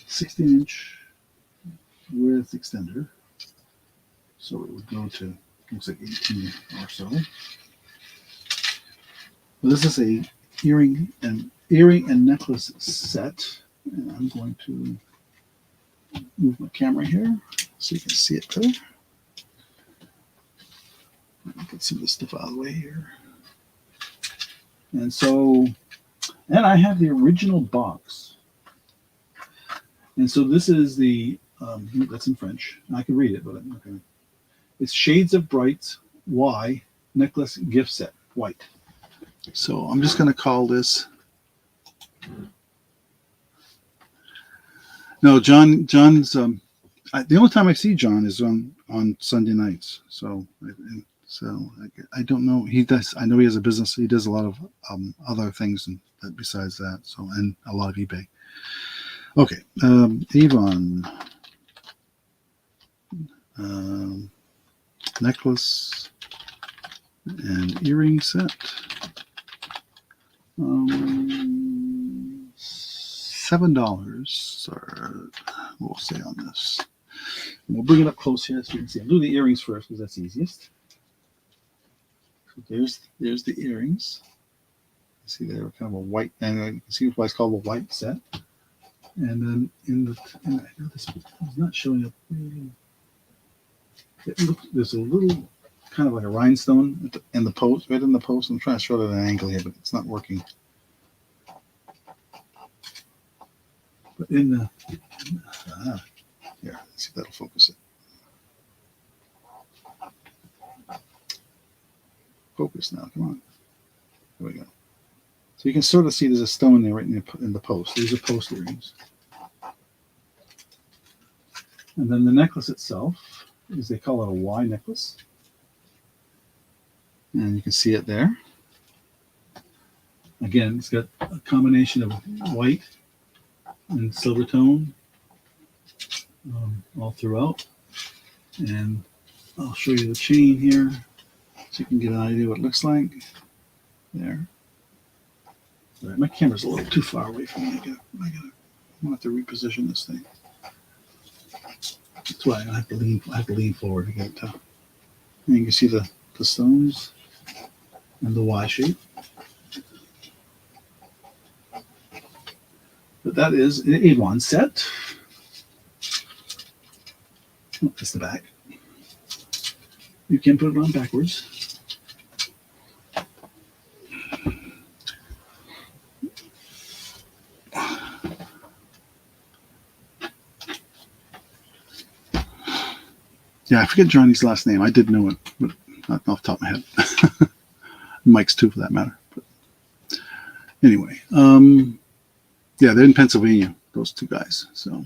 16-inch width extender. So it would go to, looks like 18 or so. But this is a earring and earring and necklace set. And I'm going to move my camera here so you can see it better. Get some of this stuff out of the way here. And so, and I have the original box. And so this is the, that's in French. I can read it, but I'm not going to. It's Shades of Brights Y necklace gift set, white. So I'm just going to call this. No, John's. The only time I see John is on Sunday nights. So I don't know. He does. I know he has a business. He does a lot of other things besides that. So, and a lot of eBay. Okay, Avon necklace and earring set. $7, or we'll say on this. And we'll bring it up close here so you can see. I'll do the earrings first because that's easiest. So there's the earrings. See, they're kind of a white, and you can see why it's called a white set. And then I know this is not showing up. There's a little kind of like a rhinestone in the post, right in the post. I'm trying to show it at an angle here, but it's not working. But here, let's see if that'll focus it. Focus now, come on. There we go. So you can sort of see there's a stone there right in the post. These are post earrings. And then the necklace itself is, they call it a Y necklace. And you can see it there. Again, it's got a combination of white and silver tone all throughout. And I'll show you the chain here so you can get an idea what it looks like. There. All right, my camera's a little too far away from me. I'm going to have to reposition this thing. That's why I have to lean forward to get it to. And you can see the stones and the Y shape. But that is an Avon set. Oh, that's the back. You can put it on backwards. Yeah, I forget Johnny's last name. I did know it, but not off the top of my head. Mike's too, for that matter. But anyway, yeah, they're in Pennsylvania, those two guys. So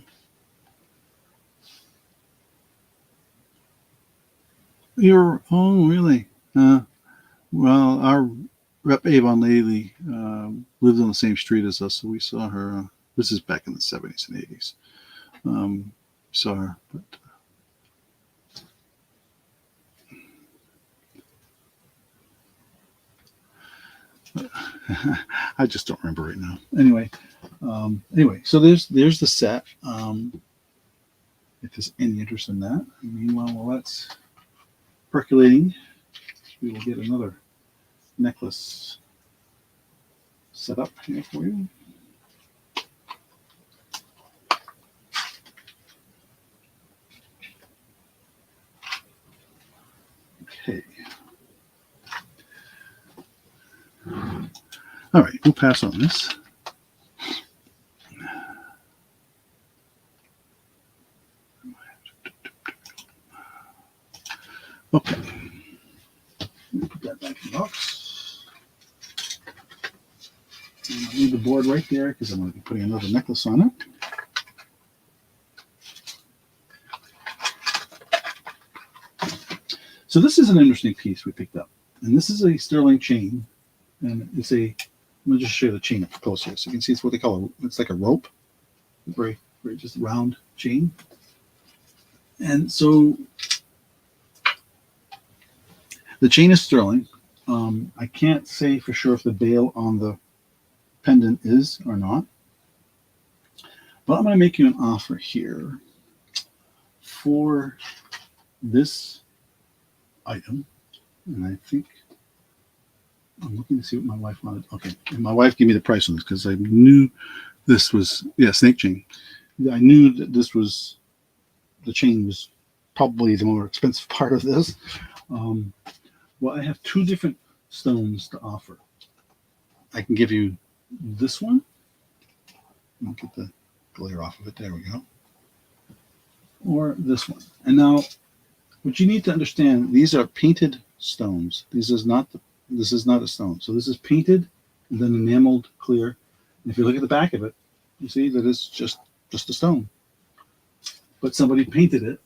oh really? Well, our rep Avon lady lived on the same street as us, so we saw her. This is back in the 70s and 80s. Saw her, but. I just don't remember right now. Anyway, so there's the set. If there's any interest in that. Meanwhile, while that's percolating, we will get another necklace set up here for you. Okay. All right, we'll pass on this. Okay. Put that back in the box. And I'll leave the board right there because I'm going to be putting another necklace on it. So this is an interesting piece we picked up. And this is a sterling chain. And it's I'm going to just show you the chain up close here. So you can see it's what they call it's like a rope. Very, very just round chain. And so the chain is sterling. I can't say for sure if the bail on the pendant is or not. But I'm going to make you an offer here for this item. And I think I'm I'm looking to see what my wife wanted. Okay, and my wife gave me the price on this because I knew this was snake chain. I knew that this was the chain was probably the more expensive part of this. Well, I have two different stones to offer. I can give you this one. I'll get the glare off of it. There we go. Or this one. And now, what you need to understand, these are painted stones. This is not a stone. So this is painted and then enameled clear. And if you look at the back of it, you see that it's just a stone. But somebody painted it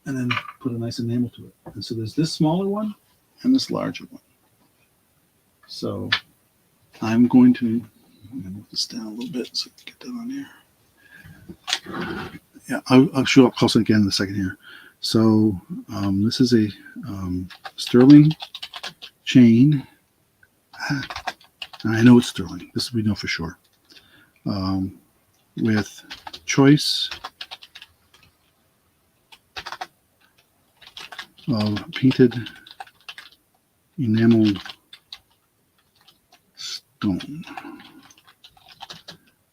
and then put a nice enamel to it. And so there's this smaller one and this larger one. So I'm going to move this down a little bit so I can get that on here. Yeah, I'll show up close again in a second here. So this is a sterling chain. I know it's sterling. This we know for sure. With choice of painted enameled stone.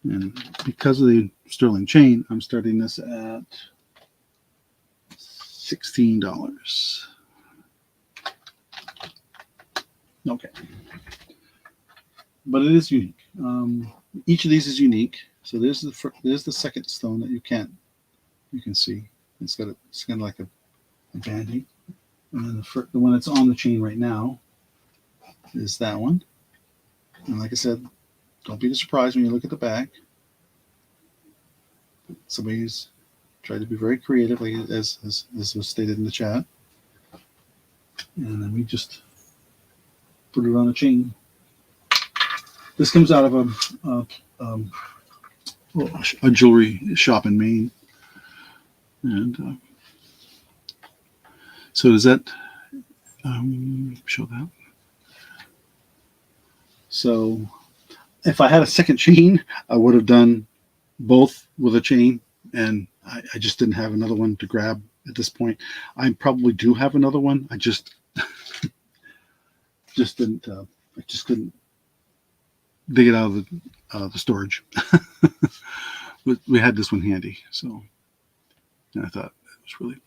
And because of the sterling chain, I'm starting this at $16. Okay. But it is unique. Each of these is unique. So there's the second stone that you can see. It's kind of like a banding. And then the one that's on the chain right now is that one. And like I said, don't be surprised when you look at the back. Somebody's tried to be very creative, like as was stated in the chat. And then we just put it on a chain. This comes out of a jewelry shop in Maine. And so does that show that? So if I had a second chain, I would have done both with a chain, and I just didn't have another one to grab at this point. I probably do have another one. I just didn't. I just couldn't dig it out of the storage. We had this one handy, so and I thought it was really,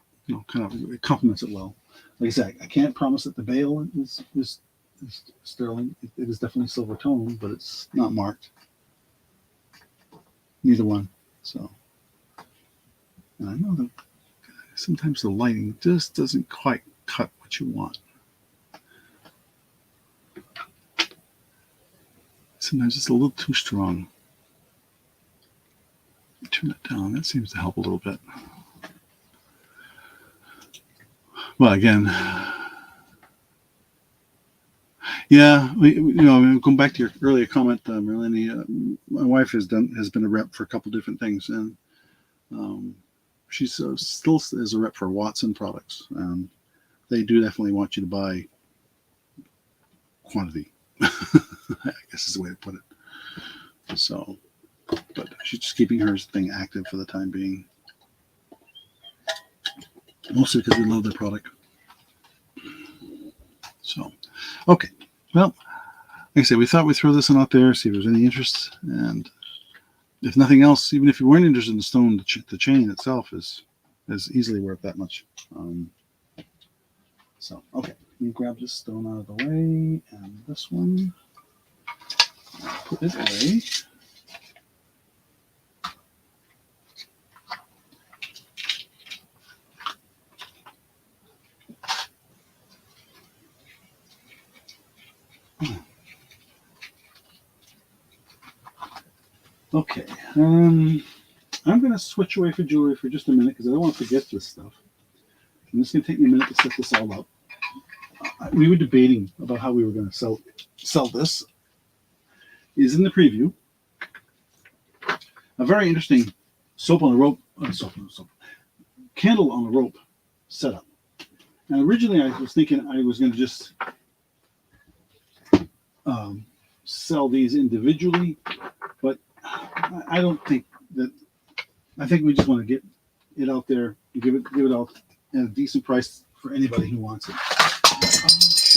kind of, it complements it well. Like I said, I can't promise that the bail is sterling. It is definitely silver tone, but it's not marked. Neither one. So, and I know that sometimes the lighting just doesn't quite cut what you want. Sometimes it's a little too strong. Turn it down. That seems to help a little bit. Well, again, yeah, going back to your earlier comment, Merlini, my wife has been a rep for a couple different things, and she's still is a rep for Watson products. They do definitely want you to buy quantity. I guess is the way to put it. So, but she's just keeping her thing active for the time being. Mostly because we love their product. So, okay. Well, like I said, we thought we'd throw this one out there, see if there's any interest. And if nothing else, even if you weren't interested in the stone, the chain itself is easily worth that much. So, okay. Let me grab this stone out of the way. And this one. Put it away. Okay, I'm going to switch away from jewelry for just a minute because I don't want to forget this stuff. And it's going to take me a minute to set this all up. We were debating about how we were going to sell this. Is in the preview. A very interesting candle on a rope setup. Now, originally I was thinking I was going to just sell these individually, but I don't think that. I think we just want to get it out there and give it out at a decent price for anybody who wants it.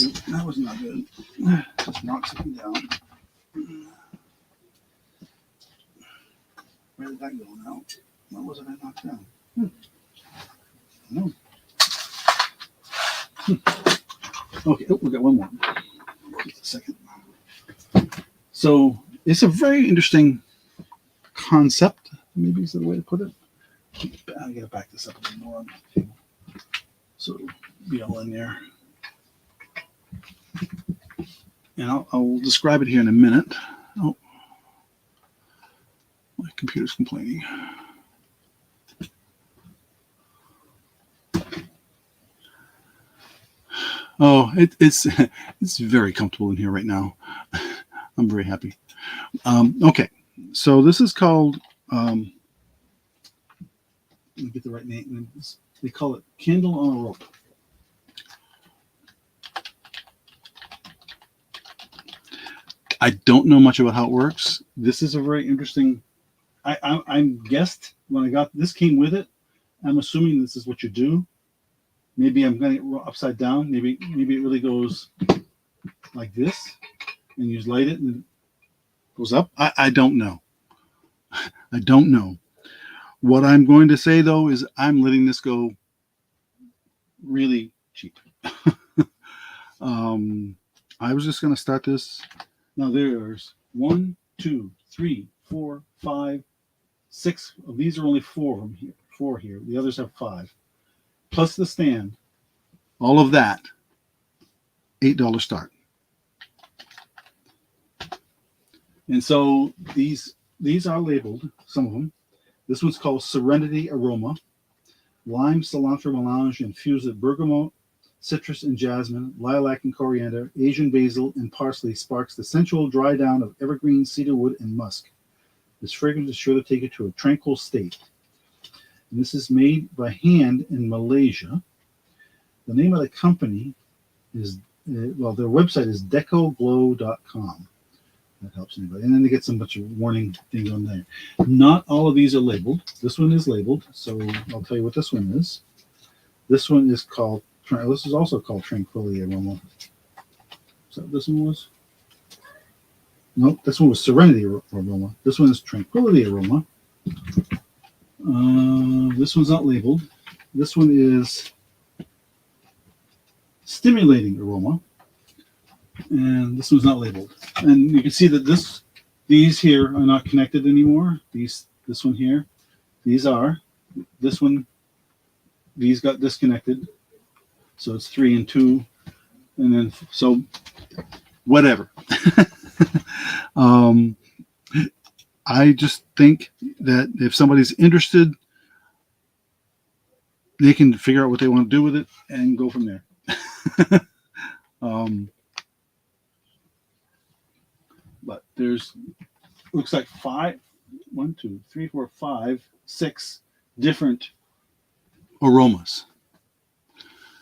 Oh, shoot, that was not good. Just knocked something down. Where did that go now? What was it I knocked down? No. Okay, oh, we got one more. Just a second. So it's a very interesting concept, maybe is the way to put it. I gotta back this up a little more on the table. So it'll be all in there. And I'll describe it here in a minute. Oh, my computer's complaining. Oh, it's very comfortable in here right now. I'm very happy. Okay, so this is called, let me get the right name. They call it Candle on a Rope. I don't know much about how it works. This is a very interesting. I guessed when I got this came with it. I'm assuming this is what you do. Maybe I'm getting it upside down. Maybe it really goes like this, and you just light it and it goes up. I don't know. I don't know. What I'm going to say though is I'm letting this go really cheap. I was just going to start this. Now there's 1, 2, 3, 4, 5, 6 of these are only four here. The others have 5. Plus the stand. All of that, $8 start. And so these are labeled, some of them. This one's called Serenity Aroma. Lime, cilantro, melange, infused with bergamot, citrus and jasmine, lilac and coriander, Asian basil and parsley sparks the sensual dry down of evergreen, cedarwood, and musk. This fragrance is sure to take you to a tranquil state. And this is made by hand in Malaysia. The name of the company is, well, their website is decoglow.com. That helps anybody. And then they get some bunch of warning things on there. Not all of these are labeled. This one is labeled, so I'll tell you what this one is. This one is called, this is also called Tranquility Aroma. So this one was? Nope, this one was Serenity Aroma. This one is Tranquility Aroma. This one's not labeled. This one is Stimulating Aroma. And this one's not labeled. And you can see that these here are not connected anymore. This one here, these are. This one, these got disconnected. So it's 3 and 2. And then, so whatever. I just think that if somebody's interested, they can figure out what they want to do with it and go from there. But there's, looks like 5, 1, 2, 3, 4, 5, 6 different aromas,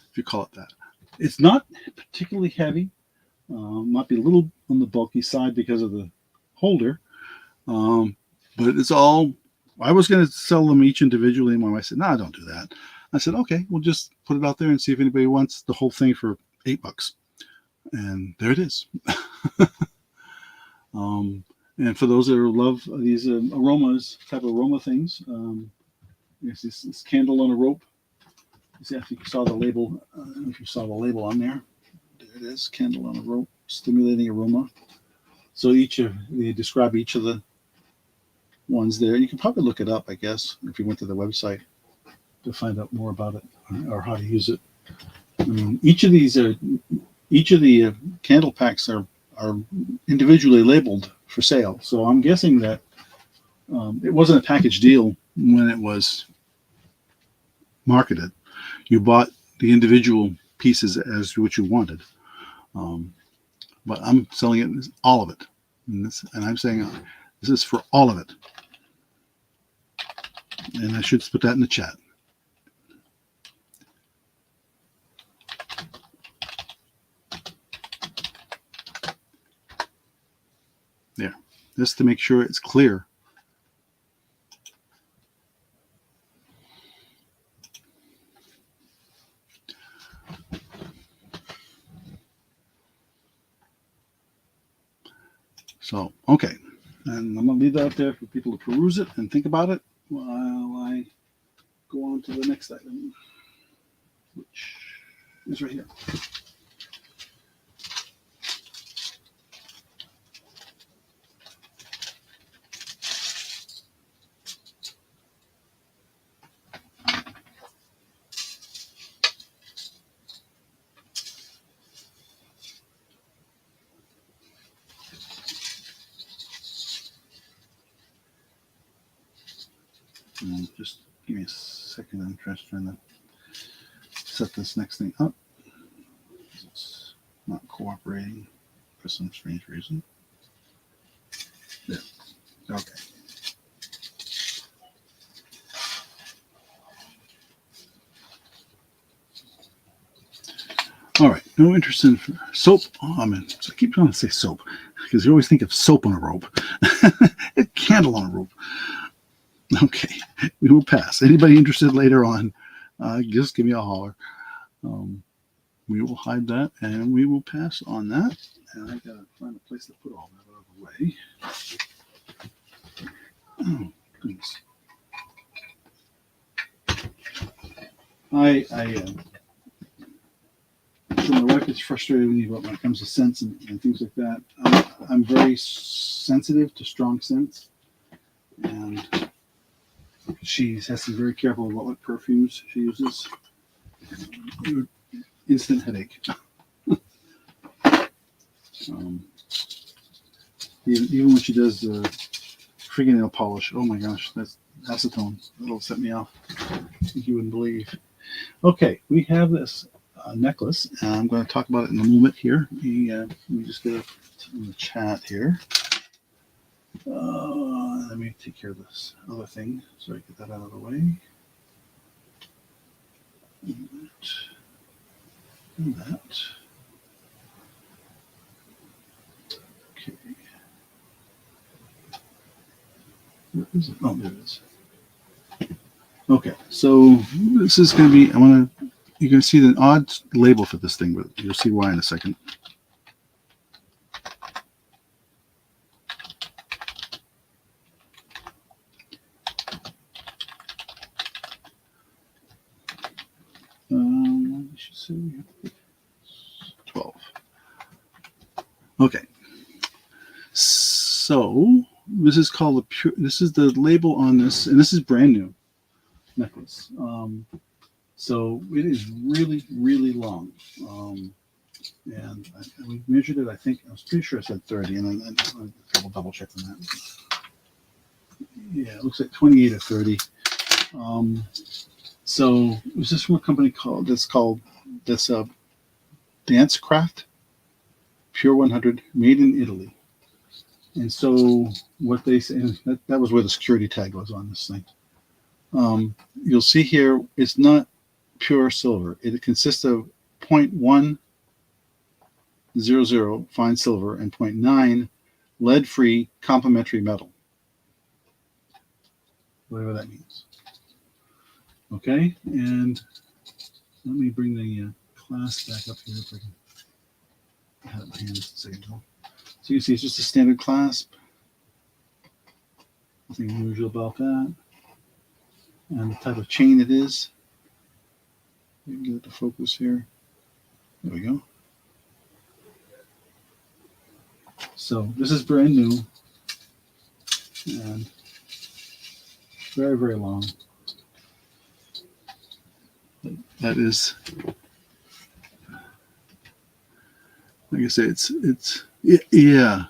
if you call it that. It's not particularly heavy. Might be a little on the bulky side because of the holder. But it's all, I was going to sell them each individually. And my wife said, no, don't do that. I said, okay, we'll just put it out there and see if anybody wants the whole thing for $8. And there it is. And for those that love these aromas, type of aroma things, this candle on a rope. See, I think you saw the label. I don't know if you saw the label on there. There it is, candle on a rope, stimulating aroma. So they describe each of the ones there. You can probably look it up, I guess, if you went to the website to find out more about it or how to use it. I mean, each of the candle packs are individually labeled for sale. So I'm guessing that it wasn't a package deal when it was marketed. You bought the individual pieces as what you wanted. But I'm selling it, all of it. And I'm saying this is for all of it. And I should put that in the chat. There, just to make sure it's clear. So, okay. And I'm going to leave that up there for people to peruse it and think about it while I go on to the next item, which is right here. And just give me a second. I'm just trying to set this next thing up. It's not cooperating for some strange reason. There. Okay. All right. No interest in soap. Oh, I mean, I keep trying to say soap because you always think of soap on a rope. A candle on a rope. Okay. We will pass. Anybody interested later on, just give me a holler. We will hide that and we will pass on that. And I gotta find a place to put all that out of the way. Oh, goodness. So my wife gets frustrated with me when it comes to scents and things like that. I'm very sensitive to strong scents, and she has to be very careful about what perfumes she uses. Instant headache. Even when she does fingernail polish, oh my gosh, that's acetone. That'll set me off. You wouldn't believe. Okay, we have this necklace, and I'm going to talk about it in a moment here. Let me just get it in the chat here. Let me take care of this other thing so I get that out of the way. And that. Okay. Where is it? Oh, there it is. Okay, so this is going to be, you're going to see the odd label for this thing, but you'll see why in a second. I should say we have 12. Okay. So this is called the pure. This is the label on this, and this is brand new necklace. So it is really, really long. And we measured it. I think I was pretty sure I said 30, and I'll double check on that. Yeah, it looks like 28 or 30. So it was just from a company called Dance Craft Pure 100, made in Italy. And so what they say, that was where the security tag was on this thing. You'll see here, it's not pure silver. It consists of 0.100 fine silver and 0.9 lead-free complementary metal. Whatever that means. Okay, and let me bring the clasp back up here if I can have it in my hand just a second. So you can see it's just a standard clasp. Nothing unusual about that. And the type of chain it is. You can get it to focus here. There we go. So this is brand new and very, very long. That is, like I say, yeah.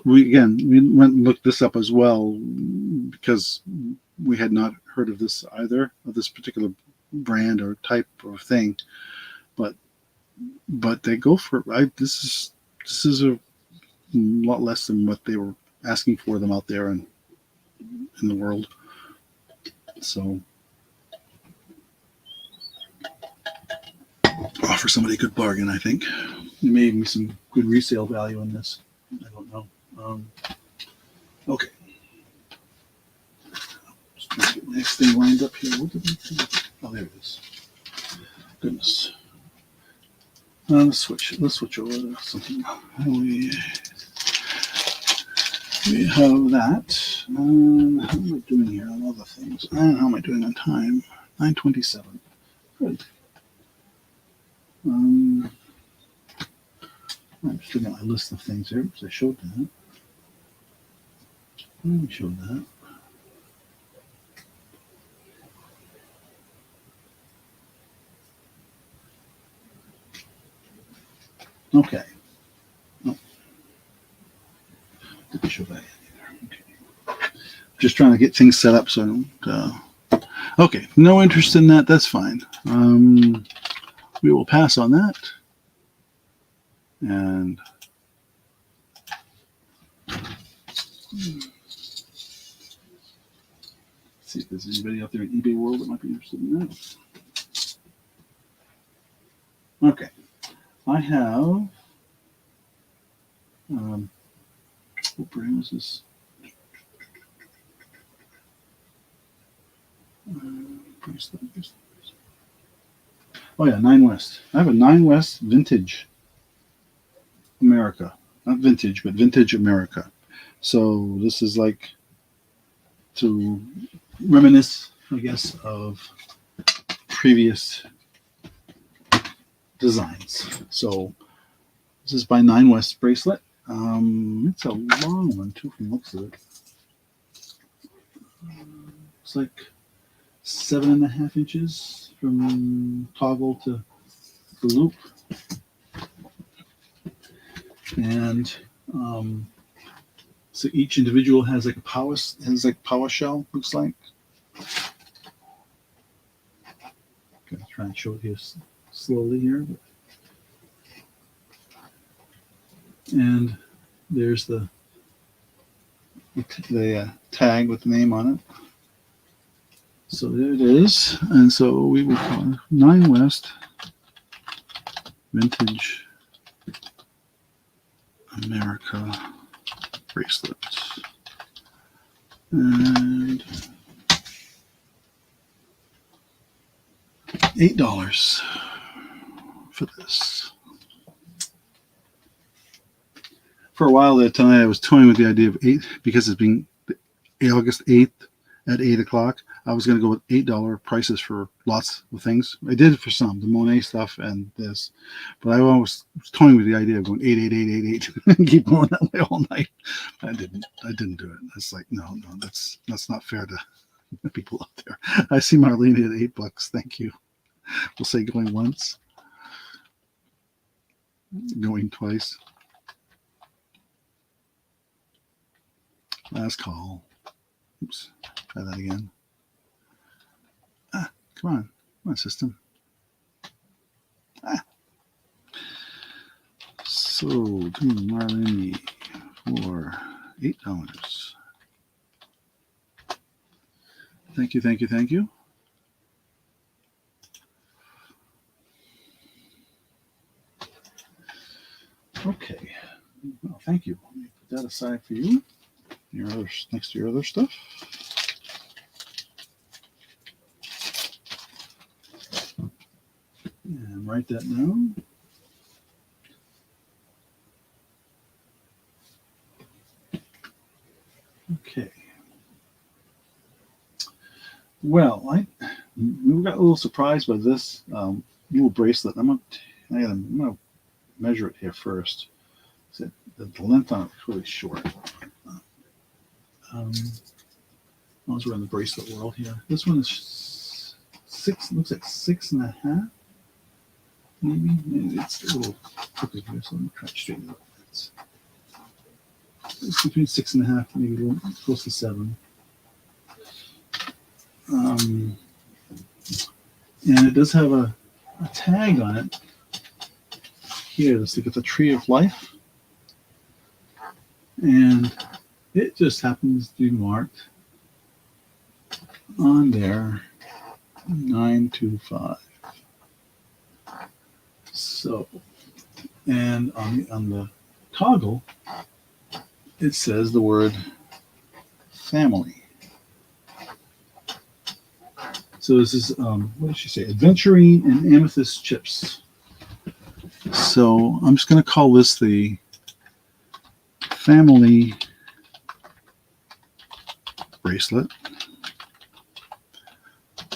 We went and looked this up as well because we had not heard of this either, of this particular brand or type of thing, but they go for this is a lot less than what they were asking for them out there in the world. So offer somebody a good bargain, I think. There may even be some good resale value in this. I don't know. Okay. Just trying to get my next thing lined up here. What did we do? Oh, there it is. Goodness. Let's switch over to something. we have that. How am I doing here on other things? And how am I doing on time? 9:27. Good. I'm just looking at my list of things here because I showed that. I showed that. Okay. No. Didn't show that either. Okay. Just trying to get things set up so I don't. Okay. No interest in that. That's fine. We will pass on that. And see if there's anybody out there in eBay world that might be interested in that. Okay. I have. What brand was this? Oh yeah, Nine West. I have a Nine West Vintage America. Not vintage, but Vintage America. So this is like to reminisce, I guess, of previous designs. So this is by Nine West bracelet. It's a long one too from the looks of it. It's like 7.5 inches from toggle to the loop. And so each individual has like power shell, looks like. I'm gonna try and show it here slowly here. And there's the tag with the name on it. So there it is. And so we will call it Nine West Vintage America bracelet. And $8 for this. For a while there tonight, I was toying with the idea of 8 because it's being August 8th at 8 o'clock. I was going to go with $8 prices for lots of things. I did it for some, the Monet stuff and this, but I was toying with the idea of going 8 and keep going that way all night. I didn't do it. It's like no, that's not fair to people out there. I see Marlene at $8. Thank you. We'll say going once, going twice. Last call. Oops. Try that again. Come on, system. So, to Marlene for $8. Thank you. Okay. Well, thank you. Let me put that aside for you. Next to your other stuff. And write that down. Okay. Well, we got a little surprised by this little bracelet. I'm gonna measure it here first. So the length on it is really short. As we're in the bracelet world here, this one is looks like 6.5. Maybe it's a little crooked here, so let me try to straighten it up. It's between 6.5, maybe a little close to 7. And it does have a tag on it here. Let's look at the Tree of Life, and it just happens to be marked on there 925. So, and on the toggle, it says the word family. So this is, what did she say? Adventurine and amethyst chips. So I'm just going to call this the family bracelet.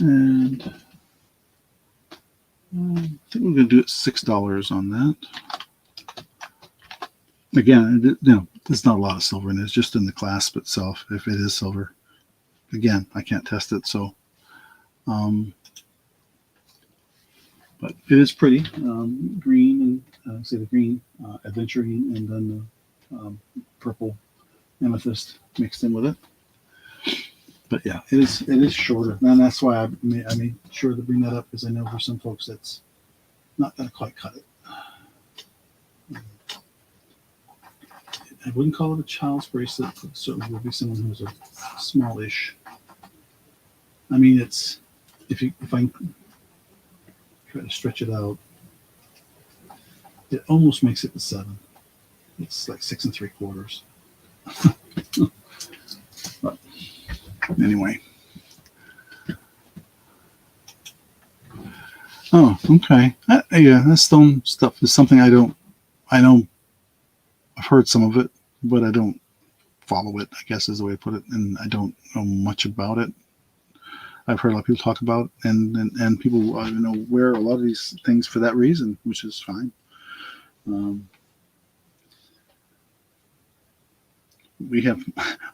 And I think we're going to do it $6 on that. Again, there's not a lot of silver in it. It's just in the clasp itself, if it is silver. Again, I can't test it, so. But it is pretty. Green, and say the green aventurine, and then the purple amethyst mixed in with it. But yeah, it is shorter, and that's why I made sure to bring that up, because I know for some folks that's not going to quite cut it. I wouldn't call it a child's bracelet, but certainly would be someone who's a smallish. I mean, it's if I try to stretch it out, it almost makes it the 7. It's like 6 3/4. But anyway. Oh, okay. Yeah, that stone stuff is something I know. I've heard some of it, but I don't follow it, I guess is the way to put it. And I don't know much about it. I've heard a lot of people talk about it, and people wear a lot of these things for that reason, which is fine. I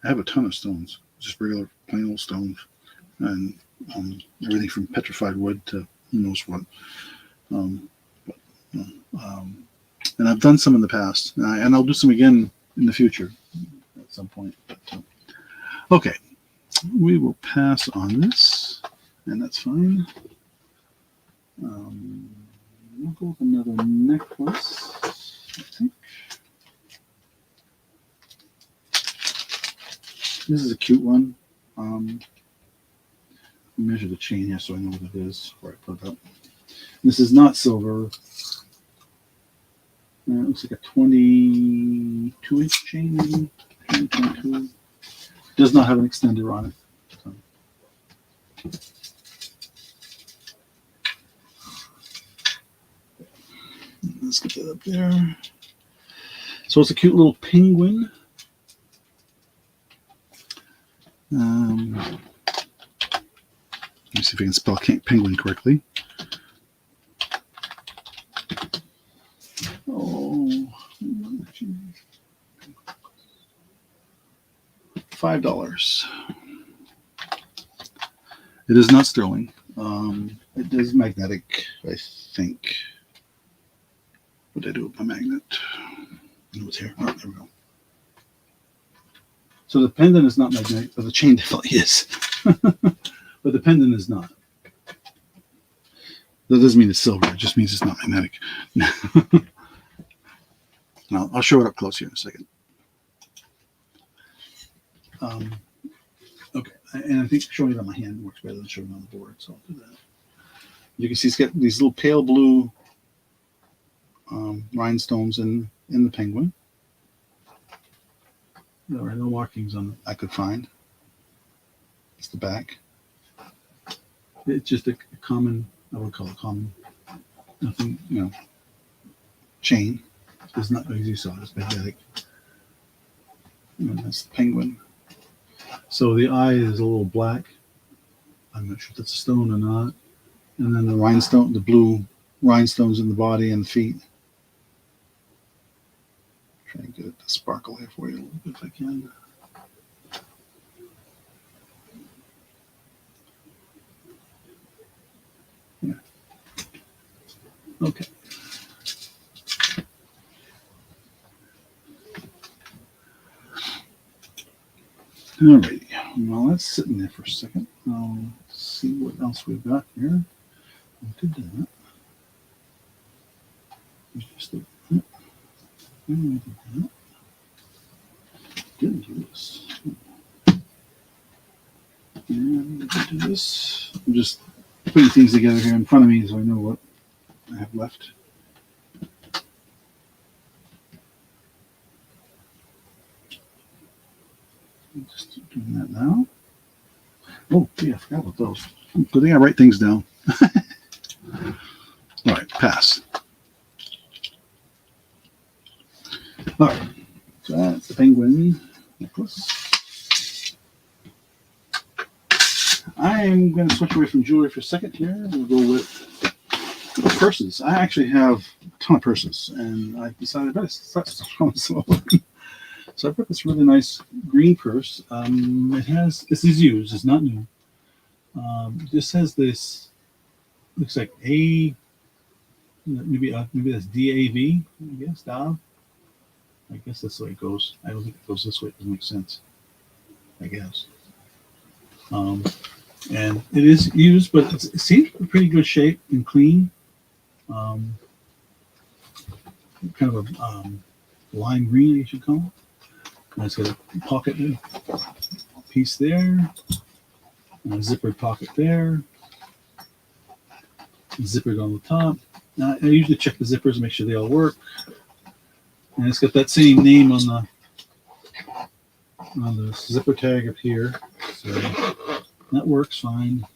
have a ton of stones, just regular plain old stones, and everything from petrified wood to who knows what. And I've done some in the past, and I'll do some again in the future at some point. But, okay, we will pass on this, and that's fine. We'll go with another necklace, I think. This is a cute one. Measure the chain here so I know what it is before I put it up. This is not silver. It looks like a 22-inch chain, maybe. 22. Does not have an extender on it. So. Let's get that up there. So it's a cute little penguin. Let me see if I can spell penguin correctly. $5. It is not sterling. It is magnetic, I think. What did I do with my magnet? It was here. Oh, there we go. So the pendant is not magnetic, but the chain definitely is. But the pendant is not. That doesn't mean it's silver. It just means it's not magnetic. No, I'll show it up close here in a second. Okay, and I think showing it on my hand works better than showing it on the board, so I'll do that. You can see it's got these little pale blue rhinestones in the penguin. There are no markings on it I could find. It's the back. It's just a common, I would call it common, nothing, chain. It's not, as you saw, it's magnetic. And that's the penguin. So the eye is a little black. I'm not sure if that's a stone or not. And then the blue rhinestones in the body and the feet. Try and get it to sparkle here for you a little bit if I can. Yeah. Okay. Alrighty. Well, that's sitting there for a second. I'll see what else we've got here. We did that. We just did that. And we did that. Didn't do this. And we did do this. I'm just putting things together here in front of me so I know what I have left. I'm just doing that now. Oh, yeah, I forgot about those. Good thing I write things down. All right, pass. All right, so that's the penguin necklace. I'm going to switch away from jewelry for a second here. We'll go with purses. I actually have a ton of purses, and I decided to start from some. So I've got this really nice green purse. This is used, it's not new. This has this, looks like maybe that's DAV, I guess, DAV. I guess that's the way it goes. I don't think it goes this way. It doesn't make sense, I guess. And it is used, but it seems in pretty good shape and clean. Kind of a lime green, you should call it. And it's got a pocket piece there, and a zippered pocket there, zippered on the top. Now, I usually check the zippers and make sure they all work. And it's got that same name on the zipper tag up here, so that works fine.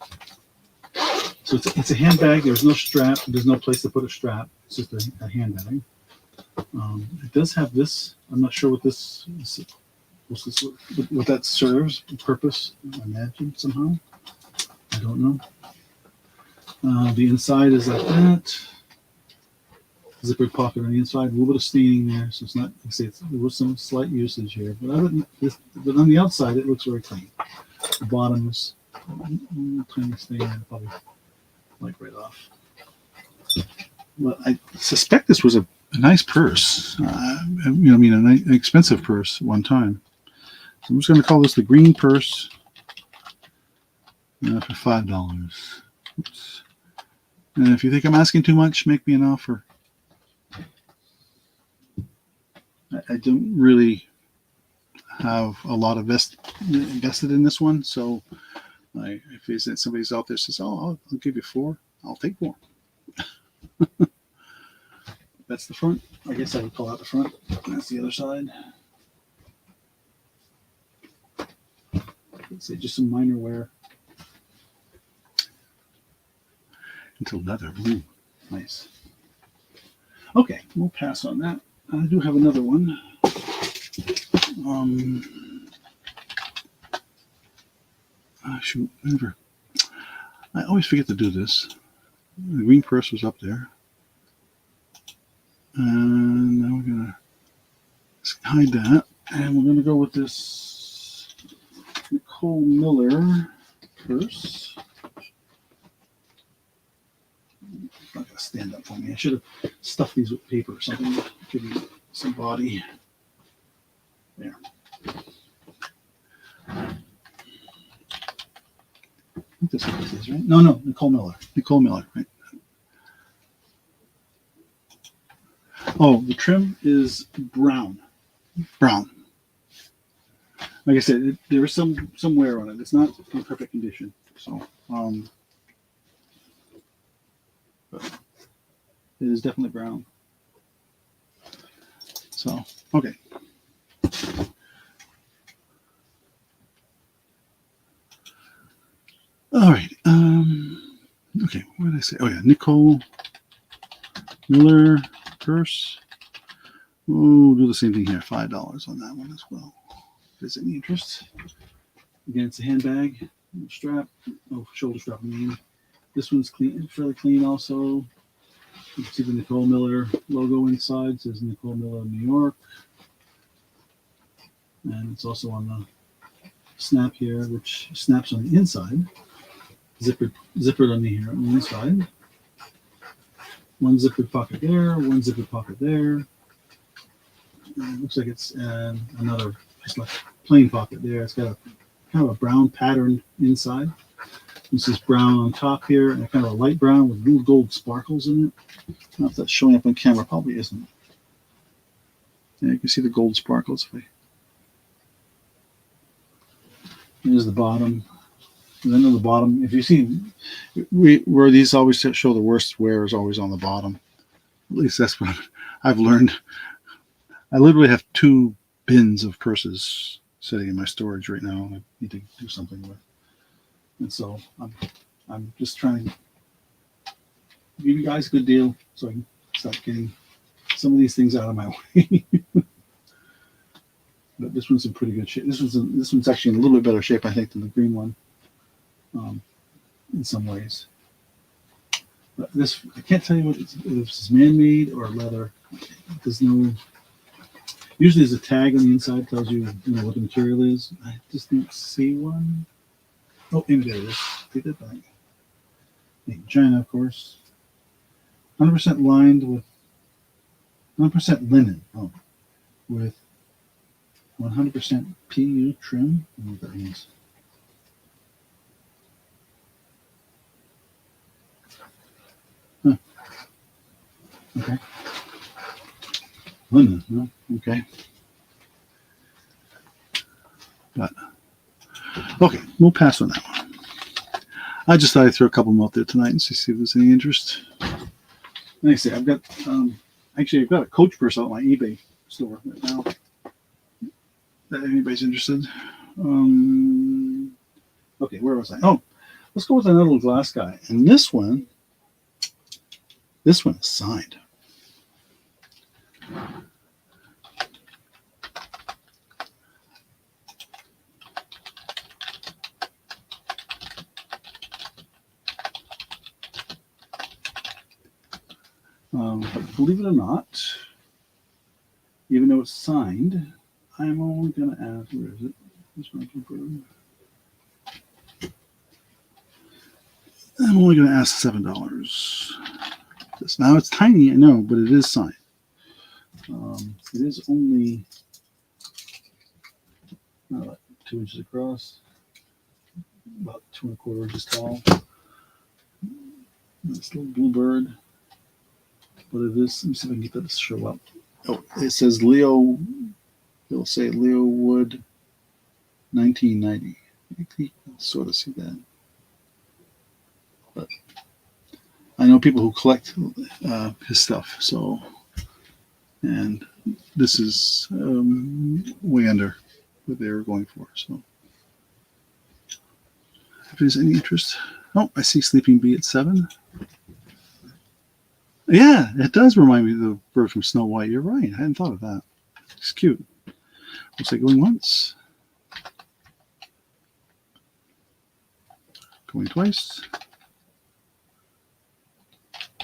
So it's a handbag. There's no strap. There's no place to put a strap. It's just a handbag. It does have this. I'm not sure what what that serves, the purpose. I imagine somehow. I don't know. The inside is like that. Zippered pocket on the inside, a little bit of staining there, so it's not. I say there was some slight usage here, but but on the outside it looks very clean. The bottom is a tiny stain I'd probably like right off. Well, I suspect this was a nice purse. An expensive purse at one time. So I'm just going to call this the green purse for $5. Oops. And if you think I'm asking too much, make me an offer. I don't really have a lot of invested in this one, so if somebody's out there says, "Oh, I'll give you 4," I'll take 4. That's the front. I guess I would call out the front. That's the other side. Let's say just some minor wear. Into leather. Ooh, nice. Okay, we'll pass on that. I do have another one. Shoot, I always forget to do this. The green purse was up there. And now we're going to hide that. And we're going to go with this Nicole Miller purse. It's not going to stand up for me. I should have stuffed these with paper or something to give you some body. There. I think this one is, right? No, Nicole Miller. Nicole Miller, right? Oh, the trim is brown. Brown. Like I said, there is some wear on it. It's not in perfect condition. So, but it is definitely brown. So, okay. All right. Okay, what did I say? Oh yeah, Nicole Miller purse. We'll do the same thing here. $5 on that one as well. If there's any interest. Again, it's a handbag, strap, shoulder strap. This one's clean, fairly clean. Also, you can see the Nicole Miller logo inside. It says Nicole Miller, New York, and it's also on the snap here, which snaps on the inside. Zippered on the inside. One zippered pocket there, one zippered pocket there. It looks like it's another just like plain pocket there. It's got a kind of a brown pattern inside. This is brown on top here, and kind of a light brown with little gold sparkles in it. I don't know if that's showing up on camera. Probably isn't. Yeah, you can see the gold sparkles. Here's the bottom. And then on the bottom, if you see where these always show the worst wear is always on the bottom. At least that's what I've learned. I literally have 2 bins of purses sitting in my storage right now. I need to do something with. And so I'm just trying to give you guys a good deal so I can start getting some of these things out of my way. But this one's in pretty good shape. This one's actually in a little bit better shape, I think, than the green one. in some ways. But this, I can't tell you what if it's man-made or leather. There's no. Usually, there's a tag on the inside tells you, what the material is. I just didn't see one. Oh, maybe there it is. Take that back. Made in China, of course. 100% lined with 100% linen. Oh, with 100% PU trim. I don't know what that means. Huh. Okay. Linen. No? Okay. But okay, we'll pass on that one. I just thought I'd throw a couple of them out there tonight and see if there's any interest. Like I say, I've got I've got a Coach purse out on my eBay store right now. If anybody's interested. Okay, where was I? Oh, let's go with another little glass guy. And this one is signed. But believe it or not, even though it's signed, I'm only going to ask, where is it? I'm only going to ask $7. Now it's tiny, I know, but it is signed. It is only about 2 inches across, about 2¼ inches tall. This little bluebird. But it is, let me see if I can get that to show up. Oh, it says Leo, it'll say Leo Wood 1990. You can sort of see that. But I know people who collect his stuff, so, and this is way under what they were going for. So, if there's any interest, oh, I see Sleeping Bee at 7. Yeah, it does remind me of the bird from Snow White. You're right. I hadn't thought of that. It's cute. Looks like going once. Going twice.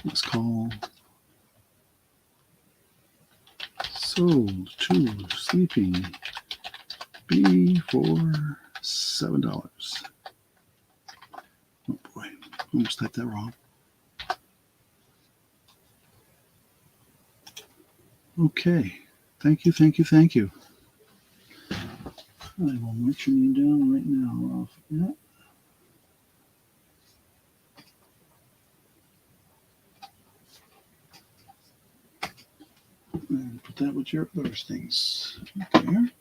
Let's call sold to Sleeping Bee for $7. Oh boy, almost typed that wrong. Okay, thank you. I will write your name down right now off that. And put that with your other things. Okay.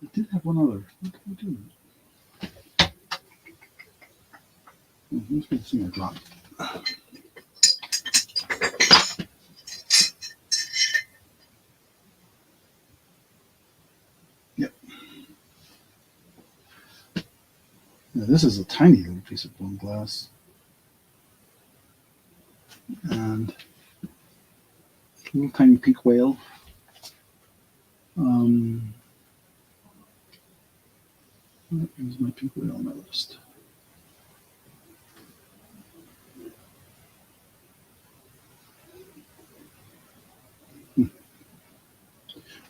I did have one other. What did I do? Let's get this thing I dropped. Yep. Now, this is a tiny little piece of blown glass. And a little tiny pink whale. Here's my pink whale on my list.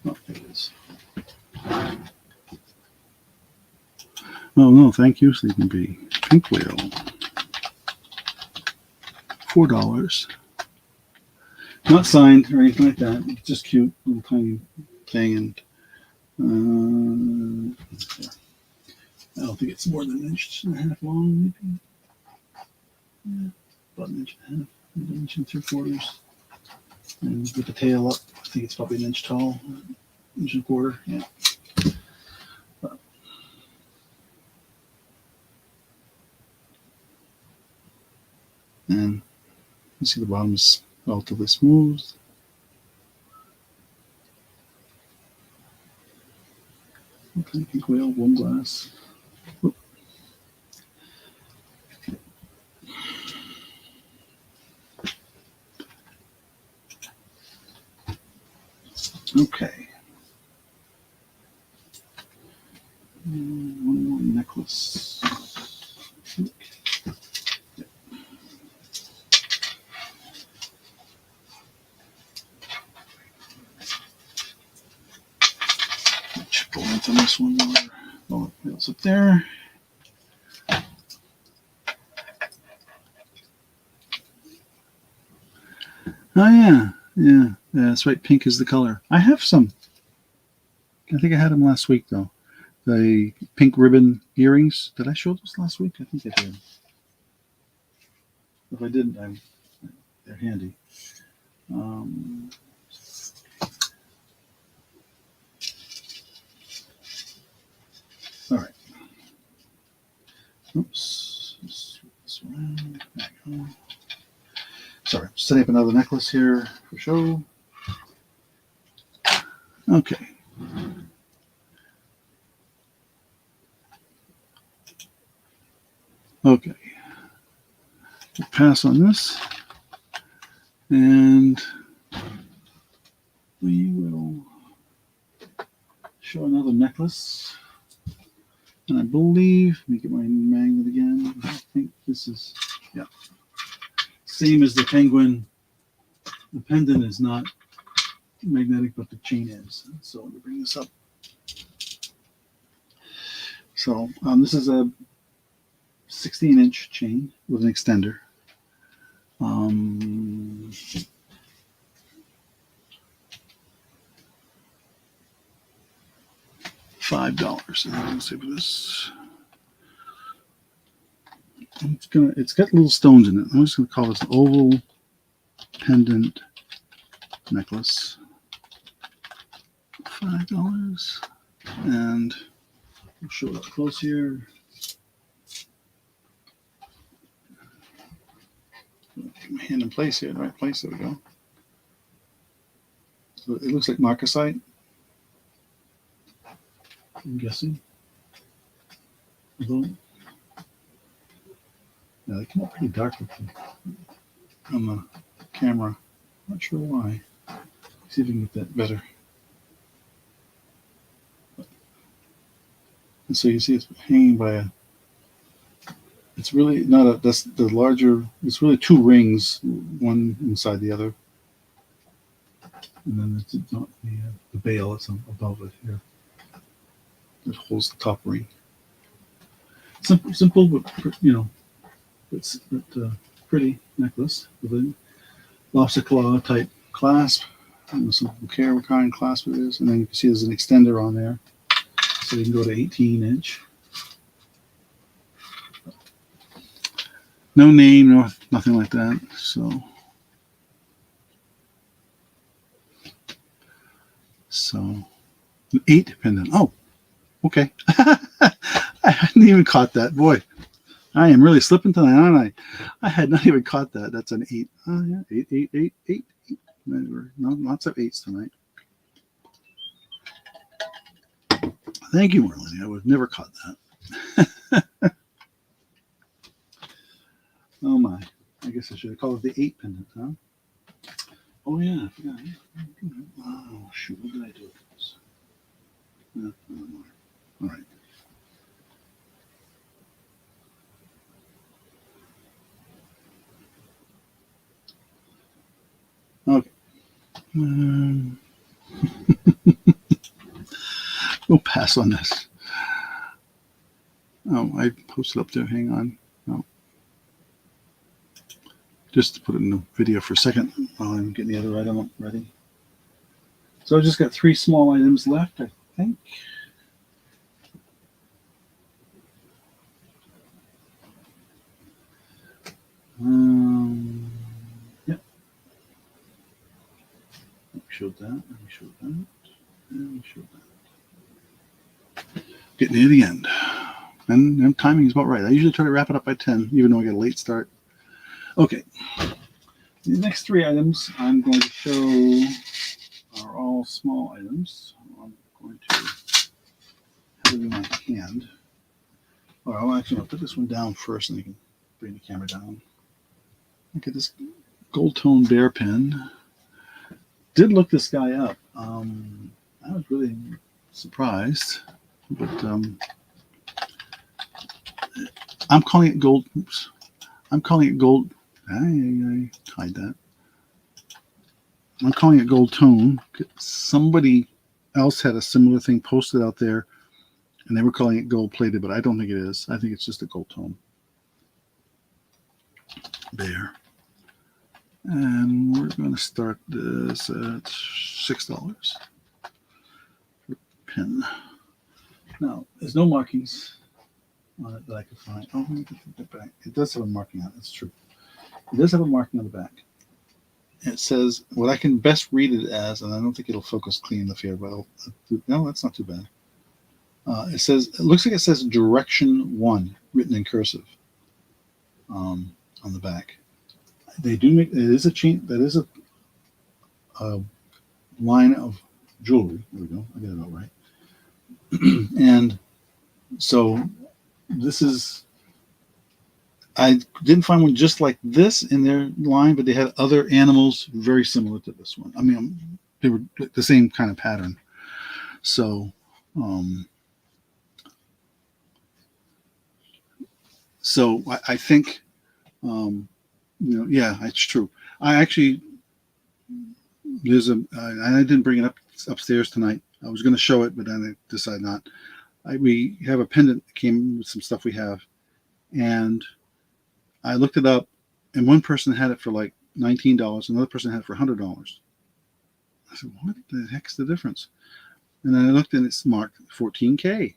Oh, there it is. Oh, no, thank you, Sleeping Bee. Pink whale. $4. Not signed or anything like that. It's just cute, little tiny thing. And I don't think it's more than 1.5 inches long, maybe. Yeah, about 1.5 inches, 1 3/4. And with the tail up, I think it's probably 1 inch tall, 1.25 inches. Yeah. And you see the bottom is relatively smooth. Okay, pink whale, one glass. Oop. Okay. One more necklace. Pull into this one more. Oh, it's up there. Oh yeah. That's right. Pink is the color. I have some. I think I had them last week though. The pink ribbon earrings. Did I show those last week? I think I did. If I didn't, they're handy. All right. Oops. This one. There we go. Sorry, setting up another necklace here for show. Okay. Okay. We'll pass on this. And we will show another necklace. And I believe, let me get my magnet again. I think this is, yeah. Same as the penguin. The pendant is not magnetic, but the chain is. So let me bring this up. So this is a 16-inch chain with an extender. $5. And I'm gonna say for this. It's got little stones in it. I'm just gonna call this an oval pendant necklace. $5. And we'll show it up close here. Get my hand in place here, in the right place. There we go. So it looks like marcasite. I'm guessing. Although, yeah, they come out pretty dark on the camera. Not sure why. Let's see if we can get that better. And so you see it's hanging by a. It's really not a. That's the larger. It's really two rings, one inside the other, and then it's not the bail that's above it here. It holds the top ring. Simple, but it's pretty necklace with a lobster claw type clasp. And some care kind clasp it is, and then you can see there's an extender on there, so you can go to 18-inch. No name, no nothing like that. So an 8 pendant. Oh, okay. I hadn't even caught that. Boy, I am really slipping tonight, aren't I? I had not even caught that. That's an 8. Oh yeah, 8. No, lots of 8s tonight. Thank you, Marlene. I would have never caught that. Oh my. I guess I should have called it the 8 pendant, huh? Oh yeah, I forgot. Oh shoot, what did I do with this? No more. All right. Okay. We'll pass on this. Oh, I posted up there. Hang on. Oh. Just to put it in the video for a second while I'm getting the other item ready. So I've just got 3 small items left, I think. Yep. We showed that. We showed that. And we showed that. Getting near the end. And timing is about right. I usually try to wrap it up by 10, even though I got a late start. Okay. The next 3 items I'm going to show are all small items. I'm going to have it in my hand. Or I'll put this one down first and you can bring the camera down. Look at this gold tone bear pen. Did look this guy up. I was really surprised, but I'm calling it gold. Oops. I'm calling it gold. I hide that. I'm calling it gold tone. Somebody else had a similar thing posted out there, and they were calling it gold plated, but I don't think it is. I think it's just a gold tone. There. And we're going to start this at $6. Pin. Now, there's no markings on it that I could find. Oh, let me get that back. It does have a marking on it. That's true. It does have a marking on the back. It says what I can best read it as, and I don't think it'll focus clean enough here, but no, that's not too bad. It looks like it says direction 1 written in cursive on the back. They do make, it is a chain, that is a line of jewelry. There we go. I got it all right. And so this is, I didn't find one just like this in their line, but they had other animals very similar to this one. I mean, they were the same kind of pattern. So, I think, yeah, it's true. I actually, I didn't bring it up upstairs tonight. I was going to show it, but then I decided not. We have a pendant that came with some stuff we have, and I looked it up, and one person had it for like $19, another person had it for $100. I said, what the heck's the difference? And then I looked, and it's marked 14K.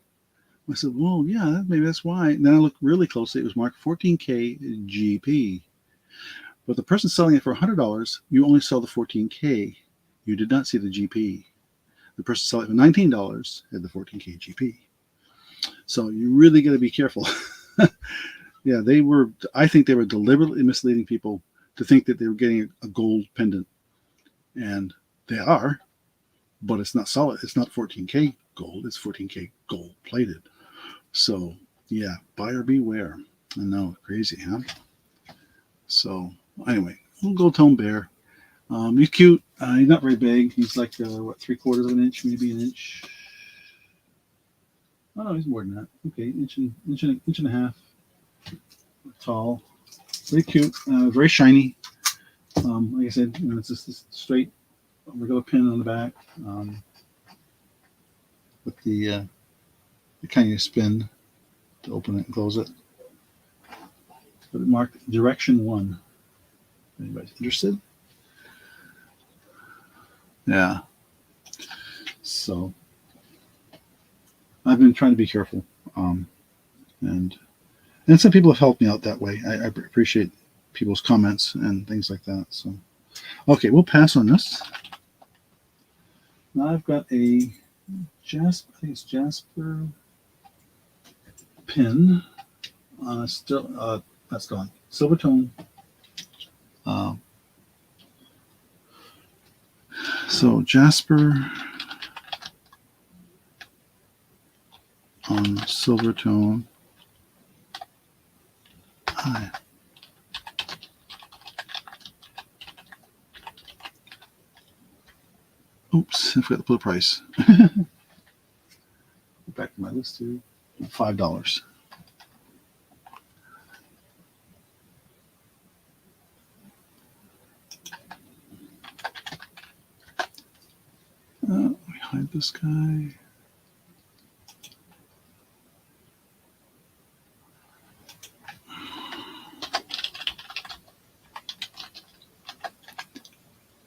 I said, well, yeah, maybe that's why. And then I looked really closely. It was marked 14K GP. But the person selling it for $100, you only saw the 14K. You did not see the GP. The person selling it for $19 had the 14K GP. So you really got to be careful. Yeah, I think they were deliberately misleading people to think that they were getting a gold pendant. And they are, but it's not solid. It's not 14K gold. It's 14K gold plated. So, yeah, buyer beware. I know, crazy, huh? So, anyway, little gold tone bear. He's cute. He's not very big. He's like, 3/4 of an inch, maybe an inch. Oh, no, he's more than that. Okay, inch and a half tall. Very cute. Very shiny. Like I said, it's just this straight regular pin on the back with the kind you spin to open it and close it. But it marked direction 1. Anybody's interested? Yeah. So I've been trying to be careful, and some people have helped me out that way. I appreciate people's comments and things like that. So, okay, we'll pass on this. Now I've got a Jasper, I think it's Jasper pin. Still, that's gone. Silver tone. So Jasper on silver tone. Hi. Oops, I forgot to put a price. Go back to my list here. $5. Let me hide this guy.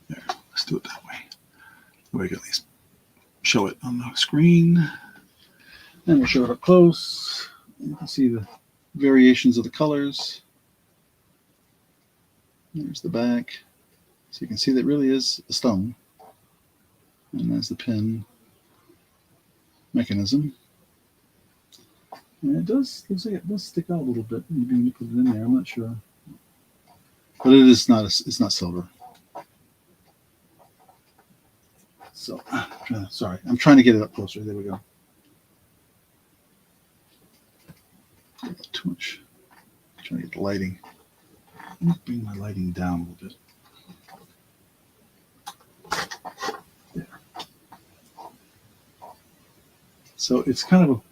There, let's do it that way. We can at least show it on the screen. And we'll show it up close. You can see the variations of the colors. There's the back. So you can see that it really is a stone. And there's the pin mechanism. And it does, looks like it does stick out a little bit. Maybe when you put it in there, I'm not sure. But it is not, it's not silver. So, sorry, I'm trying to get it up closer. There we go. Too much. I'm trying to get the lighting. Let me bring my lighting down a little bit. There. So it's kind of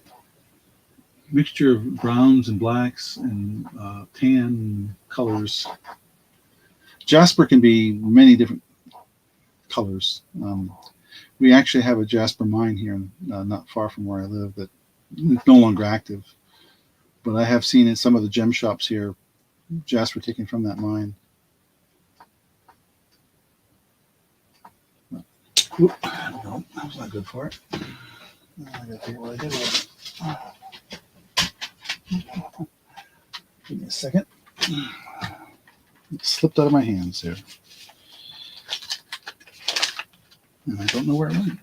mixture of browns and blacks and tan colors. Jasper can be many different colors. We actually have a jasper mine here, not far from where I live, that is no longer active. But I have seen in some of the gem shops here, jasper taken from that mine. Oop, no, that was not good for it. I gotta figure what I did with it. Give me a second. It slipped out of my hands here. And I don't know where it went.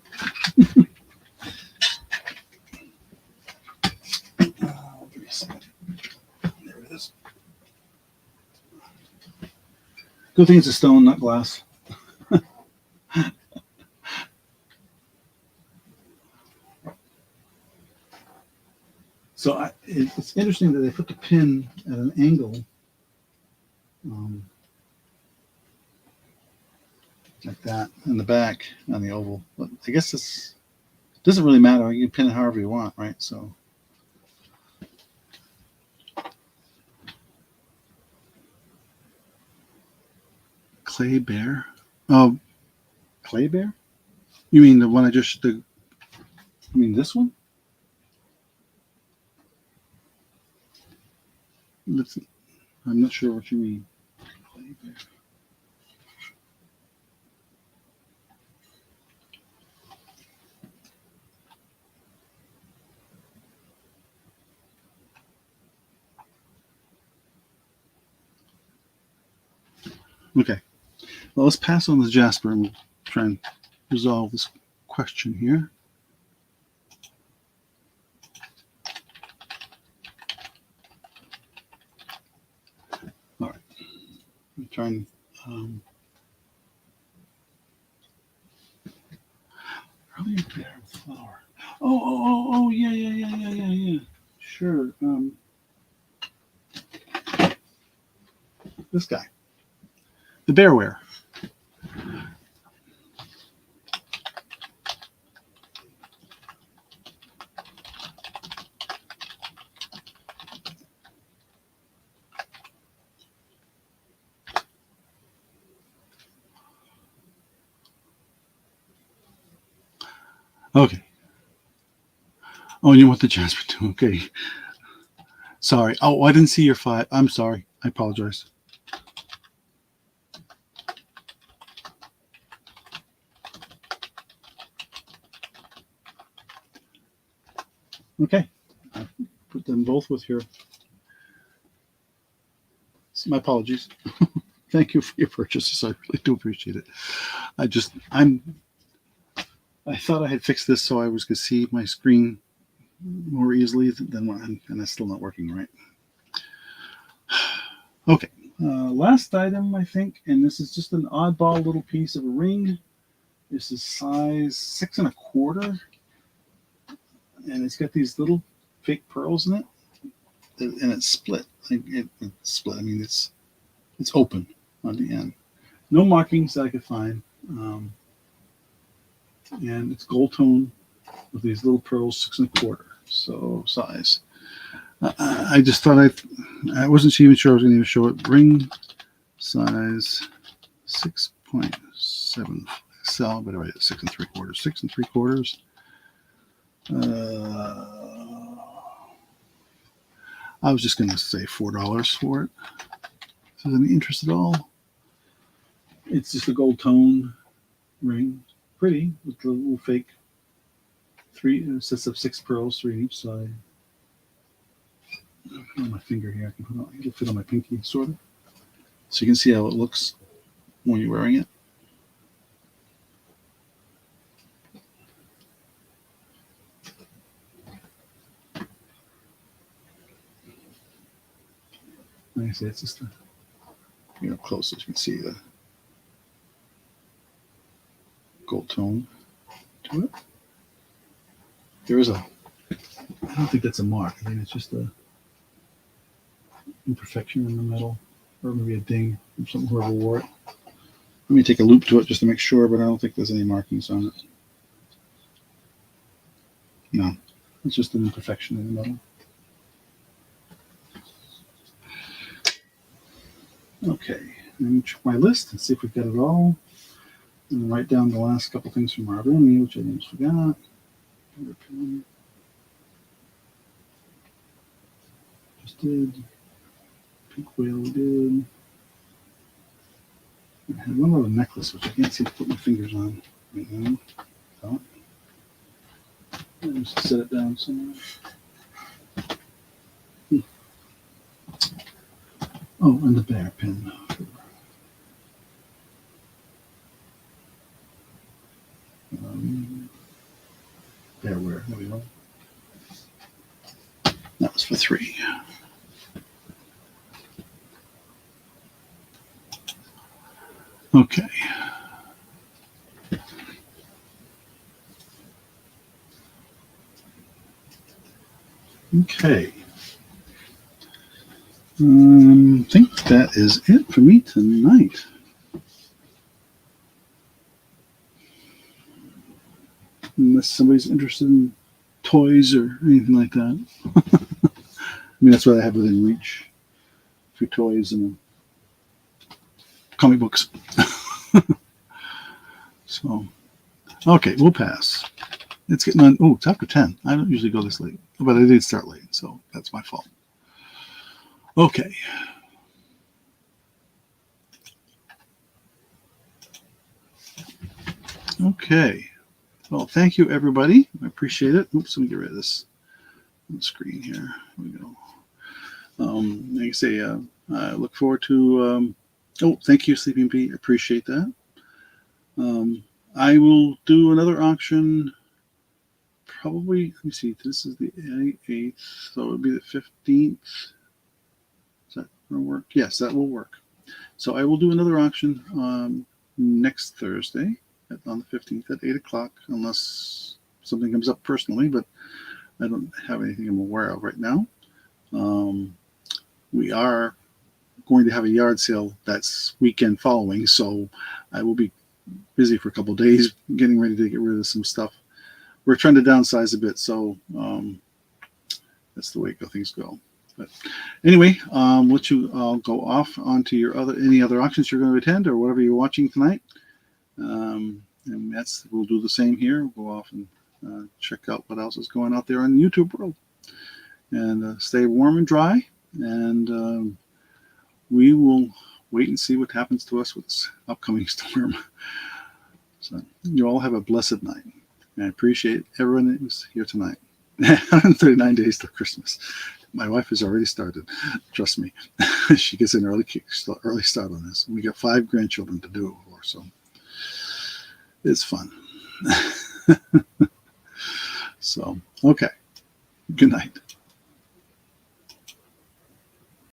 Give me a second. There it is. Good thing it's a stone, not glass. So it's interesting that they put the pin at an angle, like that in the back on the oval. But I guess it doesn't really matter. You can pin it however you want, right? So clay bear. Oh, clay bear? You mean the one you mean this one? I'm not sure what you mean. Clay bear. Okay. Well, let's pass on the jasper and we'll try and resolve this question here. All right. I'm trying. Earlier bear with flower. Oh, yeah. Sure. This guy. The bearware. Okay. Oh, and you want the jasper too? Okay. Sorry. Oh, I didn't see your 5. I'm sorry. I apologize. Okay. I put them both with your. My apologies. Thank you for your purchases. I really do appreciate it. I thought I had fixed this so I was going to see my screen more easily than one, and it's still not working right. Okay, last item, I think, and this is just an oddball little piece of a ring. This is size 6 1/4, and it's got these little fake pearls in it, and it's split. It's split. I mean, it's open on the end. No markings that I could find. And it's gold tone with these little pearls, 6 1/4, so size. I just thought I wasn't even sure I was going to show it. Ring size 6.7 cell, but I write it 6 3/4. 6 3/4. I was just going to say $4 for it. If there's any interest at all. It's just a gold tone ring. Pretty with the little fake 3 sets of 6 pearls, 3 on each side. I'll put on my finger here. I can put it on, it'll fit on my pinky, sort of. So you can see how it looks when you're wearing it. Like I say, it's just close as you can see the gold tone to it. There is I don't think that's a mark. I think it's just a imperfection in the metal, or maybe a ding from someone whoever wore it. Let me take a loop to it just to make sure, but I don't think there's any markings on it. No, it's just an imperfection in the metal. Okay, let me check my list and see if we've got it all. And write down the last couple things from our venue, which I almost forgot. Just did. Pink whale we did. I had one other necklace, which I can't seem to put my fingers on right now. So, let me just set it down somewhere. Oh, and the bear pin. Bearware. There we go. That was for 3. Okay. Okay. I think that is it for me tonight. Unless somebody's interested in toys or anything like that. I mean, that's what I have within reach. A few toys and comic books. So, okay, we'll pass. It's getting on. Oh, it's after 10. I don't usually go this late, but I did start late, so that's my fault. Okay. Okay. Well, thank you, everybody. I appreciate it. Oops, let me get rid of this on the screen here. Here we go. Like I say, I look forward to. Thank you, Sleeping Pete. Appreciate that. I will do another auction. Probably. Let me see. This is the 8th, so it'll be the 15th. Is that going to work? Yes, that will work. So I will do another auction next Thursday on the 15th at 8 o'clock, unless something comes up personally, but I don't have anything I'm aware of right now. We are going to have a yard sale that's weekend following, so I will be busy for a couple of days getting ready to get rid of some stuff. We're trying to downsize a bit, so that's the way things go. But anyway, let you go off onto your any other auctions you're going to attend or whatever you're watching tonight. And we'll do the same here. We'll go off and check out what else is going out there in the YouTube world. And stay warm and dry. And we will wait and see what happens to us with this upcoming storm. So you all have a blessed night. And I appreciate everyone that was here tonight. 139 days till Christmas. My wife has already started. Trust me. She gets an early start on this. We got 5 grandchildren to do it for, so it's fun. So, okay. Good night.